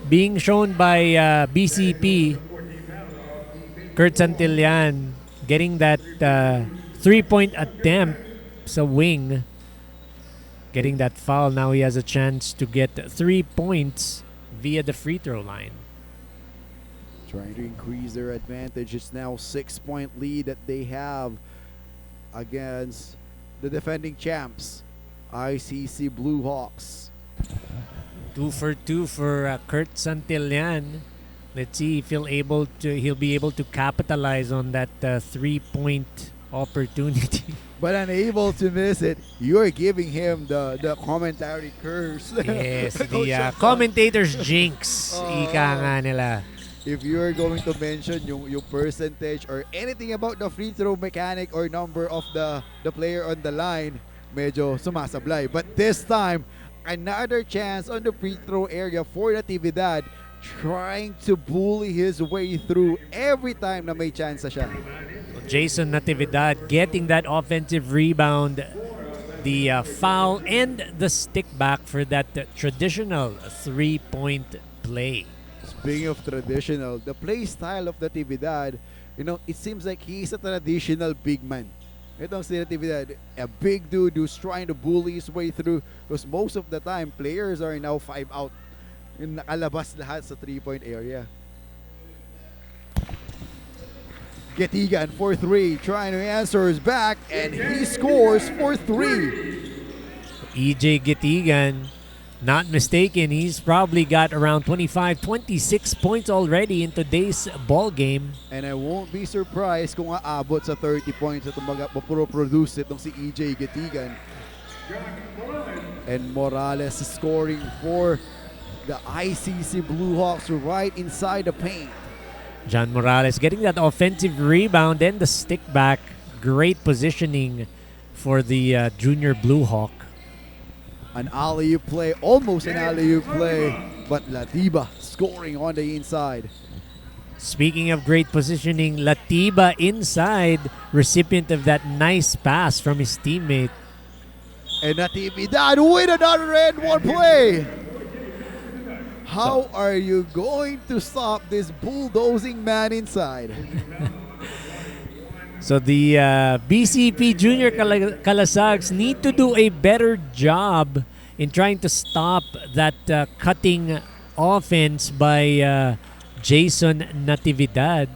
being shown by BCP. Kurt Santillan getting that 3-point attempt sa wing. Getting that foul. Now he has a chance to get 3 points via the free throw line. Trying to increase their advantage. It's now 6-point lead that they have against the defending champs, ICC Blue Hawks. 2 for 2 for Kurt Santillan. Let's see if he'll be able to capitalize on that 3-point opportunity. But unable to miss it. You're giving him the commentary curse. Yes, the commentator's jinx. Ika nga nila. If you're going to mention yung percentage or anything about the free throw mechanic or number of the player on the line, medyo sumasablay. But this time, another chance on the free throw area for Natividad, trying to bully his way through every time na may chance siya. Jason Natividad getting that offensive rebound, the foul, and the stick back for that traditional 3-point play. Speaking of traditional, the play style of Natividad, it seems like he's a traditional big man. Itong si Natividad, a big dude who's trying to bully his way through because most of the time, players are now 5 out. Yung nakalabas lahat sa 3-point area. Getigan for 3, trying to answer his back, and he scores for 3. EJ Getigan, not mistaken, he's probably got around 25, 26 points already in today's ball game. And I won't be surprised kung aabot sa 30 points at maproproduce itong si EJ Getigan. And Morales scoring for the ICC Blue Hawks right inside the paint. John Morales getting that offensive rebound and the stick back. Great positioning for the junior Blue Hawk. An alley-oop play, almost an alley-oop play, but Latiba scoring on the inside. Speaking of great positioning, Latiba inside, recipient of that nice pass from his teammate. And Natividad with another and one play. How are you going to stop this bulldozing man inside? So the BCP Junior Calasags need to do a better job in trying to stop that cutting offense by Jason Natividad.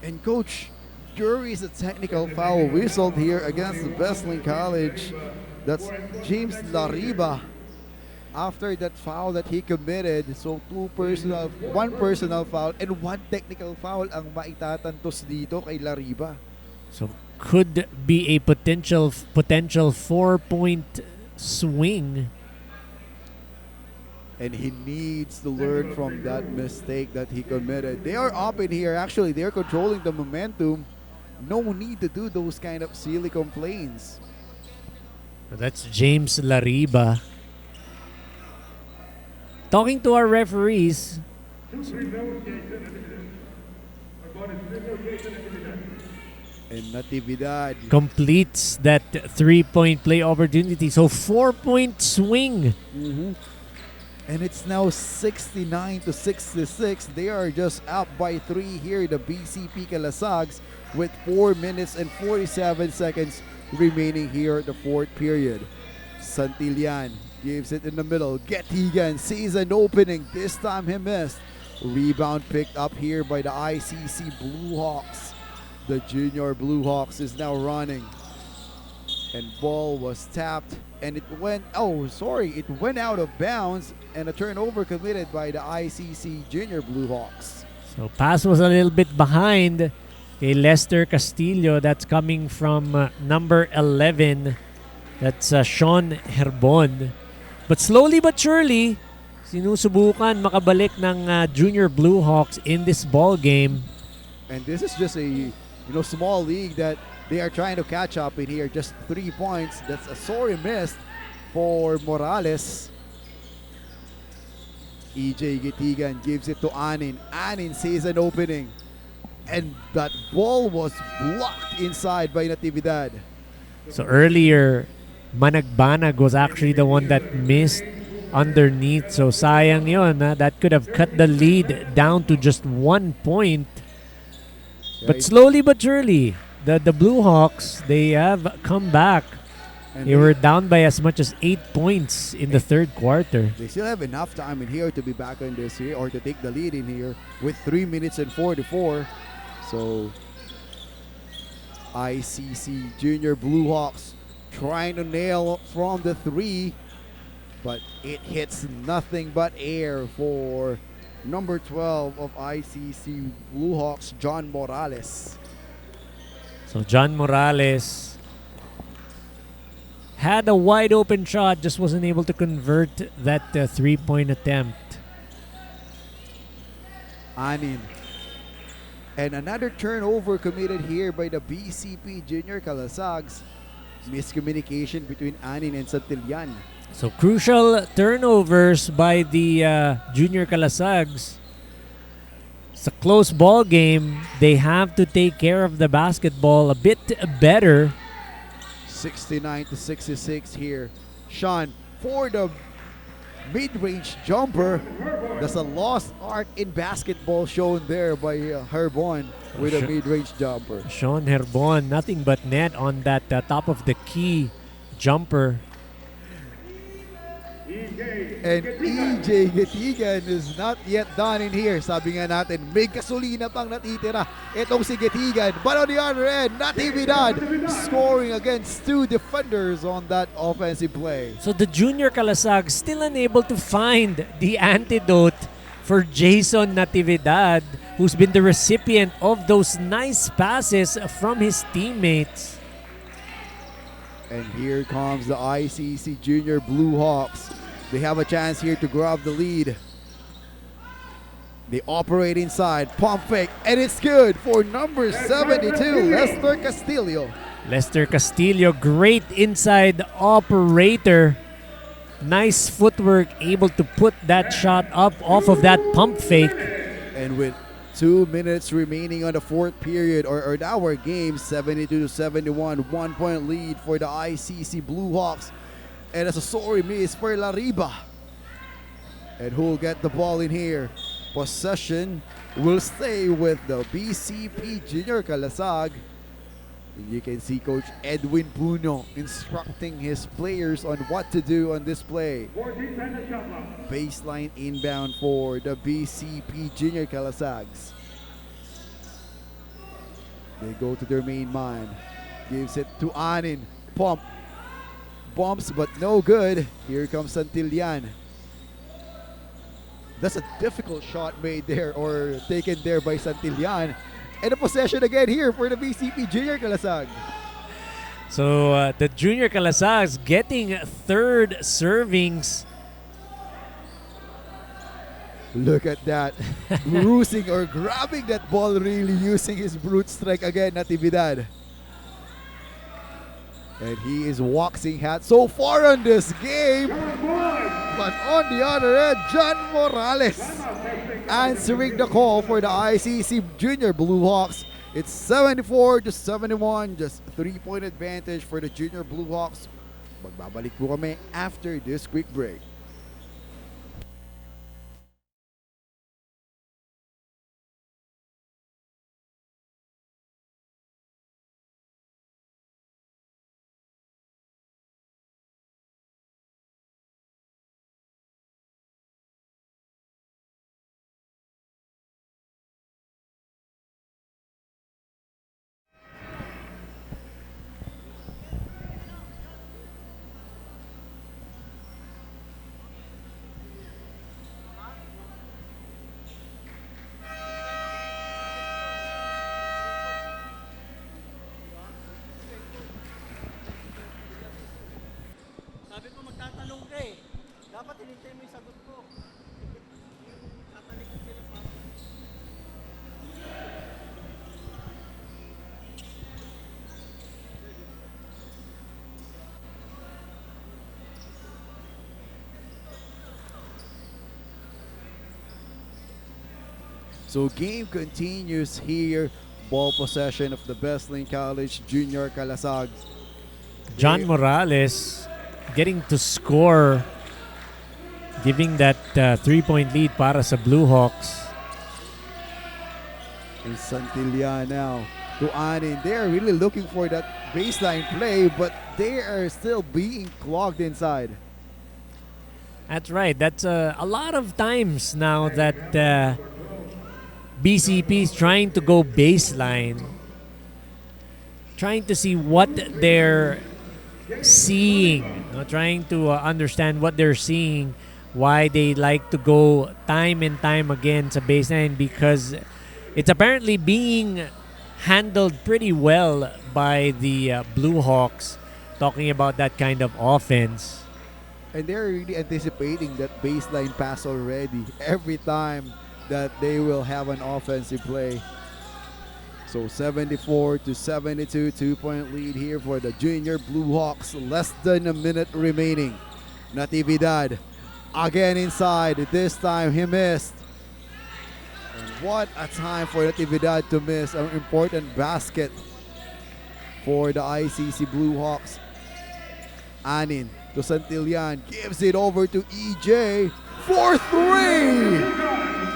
And coach, there is a technical foul whistled here against the Wesleyan College. That's James Lariba. After that foul that he committed, so one personal foul and one technical foul ang maitatantos dito kay Lariba. So could be a potential 4-point swing. And he needs to learn from that mistake that he committed. They are up in here. Actually, they're controlling the momentum. No need to do those kind of silly complaints. So that's James Lariba. Talking to our referees. And Natividad Completes that 3-point play opportunity. So 4-point swing. And it's now 69 to 66. They are just up by 3 here, the BCP Calasags, with 4 minutes and 47 seconds remaining here at the fourth period. Santillan gives it in the middle. Getigan sees an opening. This time he missed. Rebound picked up here by the ICC Blue Hawks. The junior Blue Hawks is now running. And ball was tapped. And it went out of bounds. And a turnover committed by the ICC junior Blue Hawks. So pass was a little bit behind kay Lester Castillo. That's coming from number 11. That's Sean Herbon. But slowly but surely, sinusubukan makabalik ng junior Blue Hawks in this ball game. And this is just a small league that they are trying to catch up in here. Just 3 points. That's a sorry miss for Morales. EJ Getigan gives it to Anin. Anin sees an opening. And that ball was blocked inside by Natividad. So earlier, Managbanag was actually the one that missed underneath. So sayang yun. That could have cut the lead down to just 1 point. But slowly but surely, the Blue Hawks, they have come back. And They were down by as much as 8 points in the third quarter. they still have enough time in here to be back on this here or to take the lead in here with 3 minutes and 44. So ICC Junior Blue Hawks trying to nail from the three, but it hits nothing but air for number 12 of ICC Blue Hawks, John Morales. So John Morales had a wide open shot, just wasn't able to convert that 3-point attempt. Anin. And another turnover committed here by the BCP Junior Calasags. Miscommunication between Anin and Santillan. So crucial turnovers by the Junior Calasags. It's a close ball game. They have to take care of the basketball a bit better. 69 to 66 here. Sean for the mid-range jumper. There's a lost art in basketball shown there by Herbon with a mid-range jumper. Sean Herbon, nothing but net on that top of the key jumper. And EJ Getigan is not yet done in here. Sabi nga natin, may gasolina pang natitira itong si Getigan. But on the other end, Natividad scoring against two defenders on that offensive play. So the Junior Calasag still unable to find the antidote for Jason Natividad, who's been the recipient of those nice passes from his teammates. And here comes the ICC Junior Blue Hawks. They have a chance here to grab the lead. They operate inside, pump fake, and it's good for number 72, Lester Castillo. Lester Castillo, great inside operator. Nice footwork, able to put that shot up off of that pump fake. And with 2 minutes remaining on the fourth period, or our game, 72 to 71, 1 point lead for the ICC Blue Hawks. And it's a sorry miss for Lariba. And who will get the ball in here? Possession will stay with the BCP Junior Calasag. And you can see Coach Edwin Puno instructing his players on what to do on this play. Baseline inbound for the BCP Junior Calasags. They go to their main man. Gives it to Anin. Pump. Bumps but no good. Here comes Santillan. That's a difficult shot made there or taken there by Santillan. And a possession again here for the BCP Junior Calasag. So the Junior Calasags getting third servings. Look at that. Bruising or grabbing that ball, really using his brute strike again, Natividad. And he is waxing hat so far on this game. But on the other end, John Morales answering the call for the ICC Junior Blue Hawks. It's 74 to 71, just 3-point advantage for the Junior Blue Hawks. Magbabalik po kami after this quick break. Sabi ko magtatanong ka eh. Dapat hinintay mo yung sagot ko. Tatalikod ka na pa. So game continues here. Ball possession of the Best Lane College Junior Calasags. John Morales getting to score, giving that 3-point lead para sa Blue Hawks. And Santillan now to Anin. They're really looking for that baseline play, but they are still being clogged inside. That's right. That's a lot of times now that BCP is trying to go baseline, trying to see what they're seeing, trying to understand what they're seeing, why they like to go time and time again sa baseline, because it's apparently being handled pretty well by the Blue Hawks, talking about that kind of offense. And they're really anticipating that baseline pass already every time that they will have an offensive play. So 74-72, 2-point lead here for the junior Blue Hawks. Less than a minute remaining. Natividad again inside. This time he missed. And what a time for Natividad to miss an important basket for the ICC Blue Hawks. Anin to Santillan, gives it over to EJ for 3.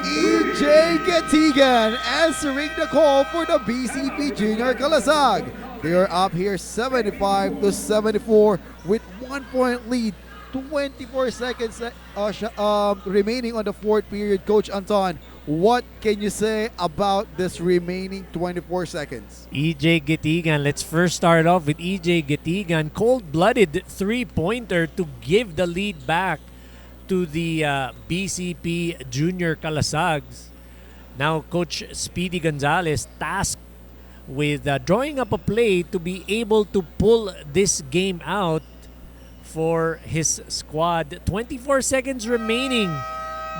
EJ Gatigan answering the call for the BCP Junior Kalasag. They are up here 75-74 with 1-point lead. 24 seconds remaining on the fourth period. Coach Anton, what can you say about this remaining 24 seconds? EJ Gatigan, let's first start off with EJ Gatigan. Cold-blooded three-pointer to give the lead back to the BCP Junior Kalasags. Now Coach Speedy Gonzalez tasked with drawing up a play to be able to pull this game out for his squad. 24 seconds remaining.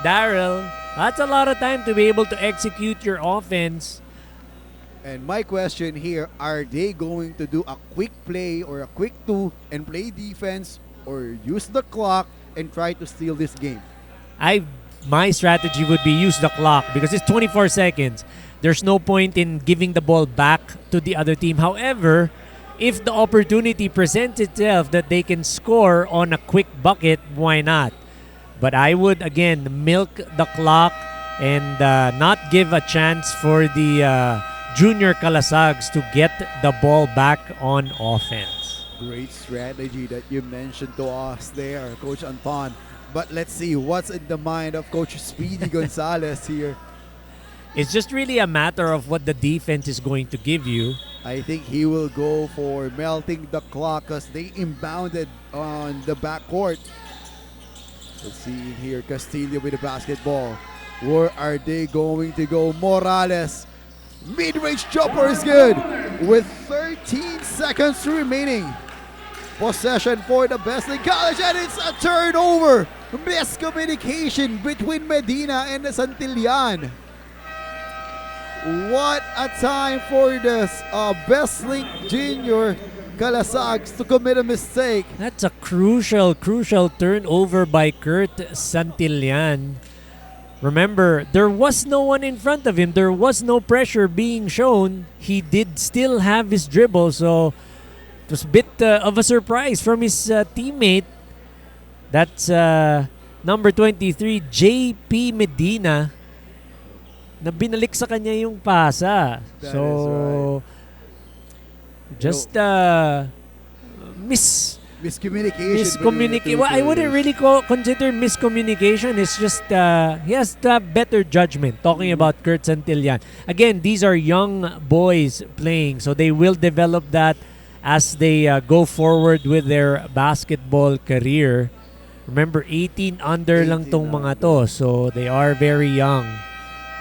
Daryl, that's a lot of time to be able to execute your offense. And my question here, are they going to do a quick play or a quick two and play defense, or use the clock and try to steal this game? My strategy would be use the clock because it's 24 seconds. There's no point in giving the ball back to the other team. However, if the opportunity presents itself that they can score on a quick bucket, why not? But I would, again, milk the clock and not give a chance for the junior Kalasags to get the ball back on offense. Great strategy that you mentioned to us there, Coach Anton. But let's see what's in the mind of Coach Speedy Gonzalez here. It's just really a matter of what the defense is going to give you. I think he will go for melting the clock because they inbounded on the backcourt. Let's see here, Castillo with the basketball. Where are they going to go? Morales. Mid-range jumper is good with 13 seconds remaining. Possession for the Besling College, and it's a turnover. Miscommunication between Medina and Santillan. What a time for this Besling Junior Kalasags to commit a mistake. That's a crucial turnover by Kurt Santillan. Remember, there was no one in front of him. There was no pressure being shown. He did still have his dribble, so it was a bit of a surprise from his teammate. That's number 23, JP Medina, na binalik sa kanya yung pasa. That so, is right. Just miscommunication. Well, I wouldn't really consider miscommunication. It's just he has to have better judgment. Talking about Kurt Santillan. Again, these are young boys playing, so they will develop that as they go forward with their basketball career. Remember, 18 under lang tong mga to, so they are very young.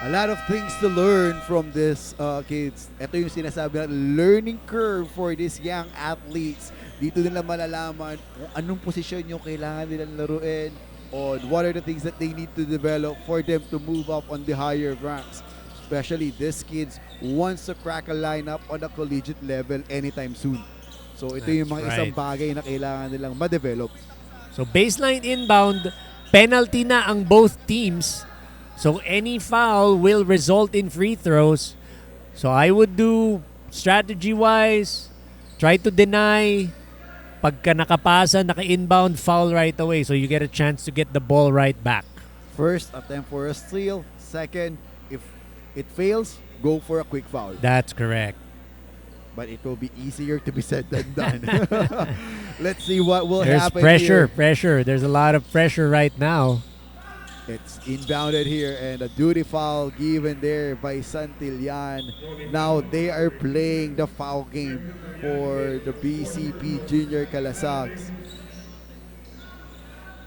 A lot of things to learn from these kids. Ito yung sinasabi na learning curve for these young athletes. Dito nila malalaman kung anong posisyon yung kailangan nilang laruin, on what are the things that they need to develop for them to move up on the higher ranks. Especially these kids wants to crack a lineup on a collegiate level anytime soon. So ito yung mga isang bagay na kailangan nilang ma-develop. So baseline inbound, penalty na ang both teams. So any foul will result in free throws. So I would do strategy-wise, try to deny pagka nakapasa, naka-inbound, foul right away. So you get a chance to get the ball right back. First, attempt for a steal. Second, if it fails, go for a quick foul. That's correct. But it will be easier to be said than done. Let's see what will There's happen pressure, here. pressure. There's a lot of pressure right now. It's inbounded here and a duty foul given there by Santillan. Now they are playing the foul game for the BCP Junior Calasags.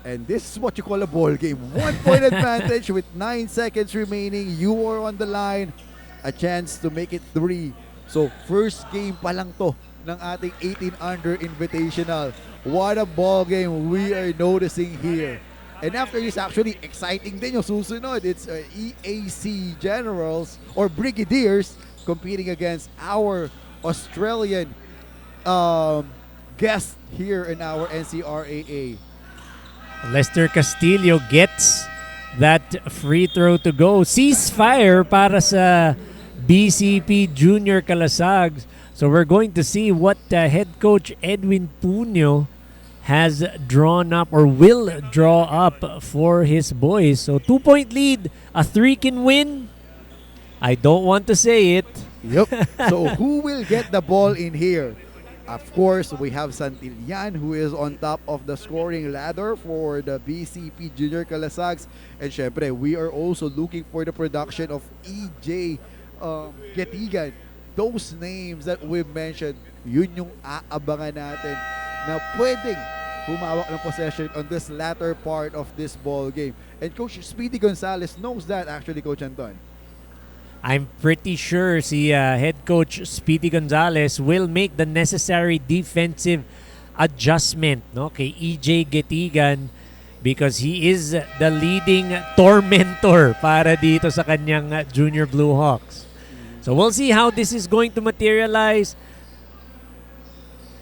And this is what you call a ball game. 1 point advantage with 9 seconds remaining. You are on the line. A chance to make it 3. So first game pa lang to ng ating 18 under invitational. What a ball game we are noticing here. And after this, actually exciting din yung susunod. It's EAC Generals or Brigadiers competing against our Australian guest here in our NCRAA. Lester Castillo gets that free throw to go. Ceasefire para sa BCP Junior Calasags. So we're going to see what head coach Edwin Puño has drawn up or will draw up for his boys. So 2-point lead, a 3 can win. I don't want to say it. Yep. So who will get the ball in here? Of course, we have Santillan who is on top of the scoring ladder for the BCP Junior Calasags. And syempre, we are also looking for the production of EJ Getigan. Those names that we've mentioned, yun yung aabangan natin na pwedeng humawak ng possession on this latter part of this ball game. And Coach Speedy Gonzalez knows that actually, Coach Anton. I'm pretty sure si head coach Speedy Gonzalez will make the necessary defensive adjustment, no, kay EJ Getigan because he is the leading tormentor para dito sa kanyang Junior Blue Hawks. So we'll see how this is going to materialize.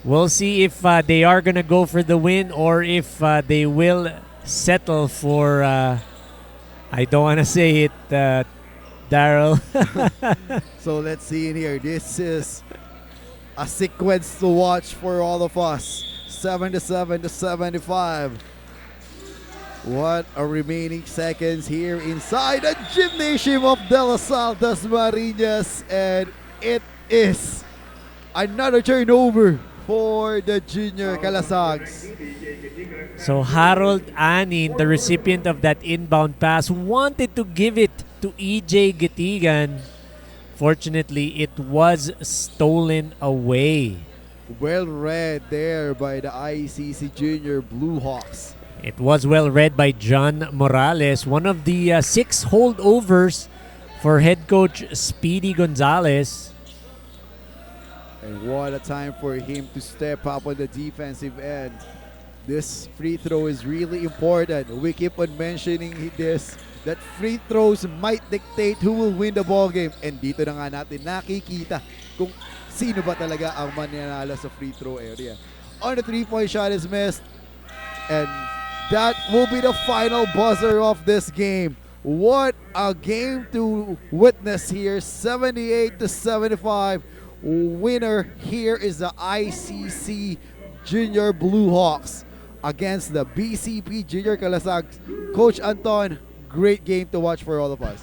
We'll see if they are going to go for the win or if they will settle for, I don't want to say it, Daryl. So let's see in here. This is a sequence to watch for all of us. 77 to 75. What a remaining seconds here inside the gymnasium of De La Salle, Dasmariñas. And it is another turnover for the Junior Calasags. So Harold Anin, the recipient of that inbound pass, wanted to give it to EJ Getigan. Fortunately, it was stolen away. Well read there by the ICC Junior Blue Hawks. It was well read by John Morales, one of the 6 holdovers for head coach Speedy Gonzalez. And what a time for him to step up on the defensive end. This free throw is really important. We keep on mentioning this, that free throws might dictate who will win the ball game. And dito na nga natin nakikita kung sino ba talaga ang mananalo sa free throw area. On the 3-point shot is missed. And that will be the final buzzer of this game. What a game to witness here. 78 to 75. Winner here is the ICC Junior Blue Hawks against the BCP Junior Calasags. Coach Anton, great game to watch for all of us.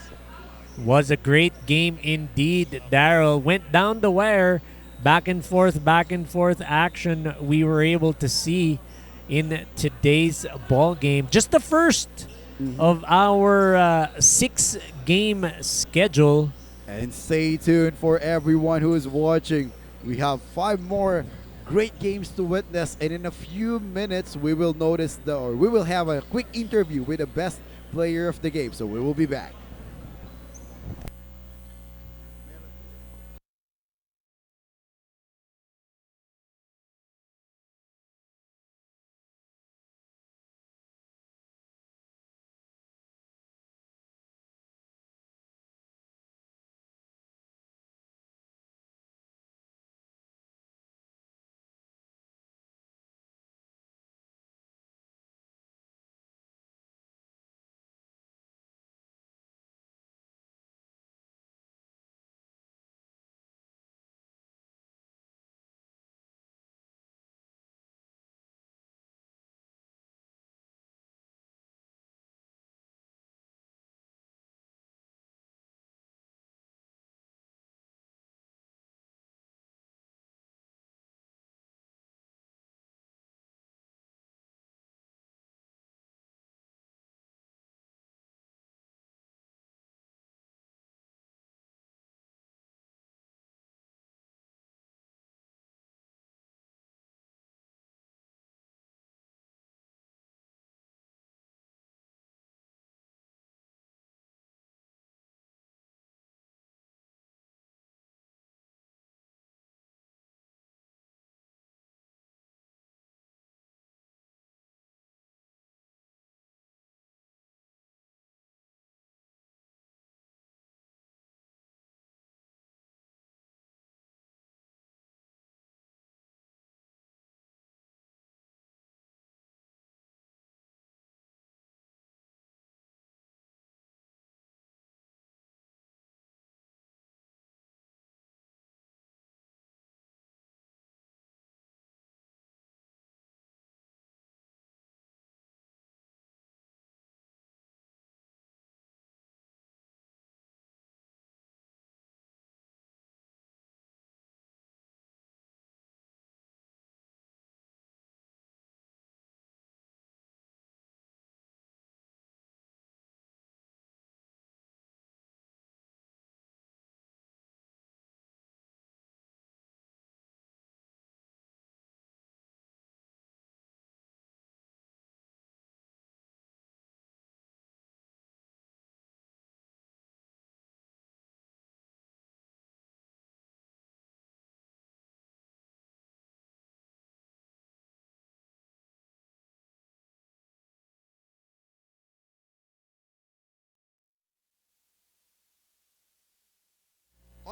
Was a great game indeed, Daryl. Went down the wire, back and forth action we were able to see in today's ball game. Just the first of our 6-game schedule. And stay tuned for everyone who is watching. We have 5 more great games to witness, and in a few minutes we will have a quick interview with the best player of the game. So we will be back.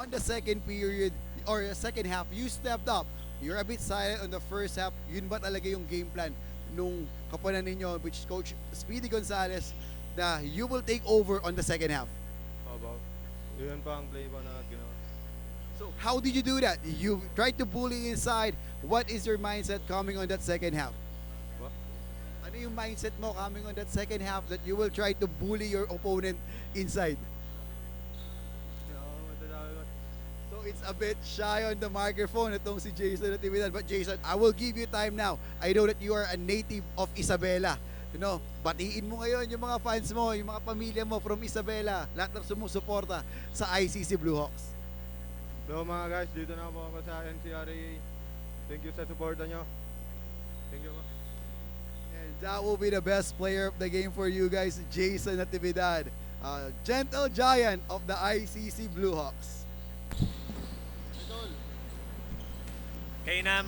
on the second period or second half, you stepped up. You're a bit silent on the first half. Yun ba talaga yung game plan nung kapanan ninyo, which Coach Speedy Gonzalez, na you will take over on the second half? About. Yun pa ang play pa na ginawa. So how did you do that? You tried to bully inside. What is your mindset coming on that second half? What? Ano yung mindset mo coming on that second half that you will try to bully your opponent inside? So it's a bit shy on the microphone itong si Jason Natividad. But Jason, I will give you time now. I know that you are a native of Isabela. You know, batiin mo ngayon yung mga fans mo, yung mga pamilya mo from Isabela, lahat ng sumusuporta sa ICC Blue Hawks. So mga guys, dito na po ako sa NCRA. Thank you sa suporta nyo. Thank you. And that will be the best player of the game for you guys, Jason Natividad, gentle giant of the ICC Blue Hawks. Kayo na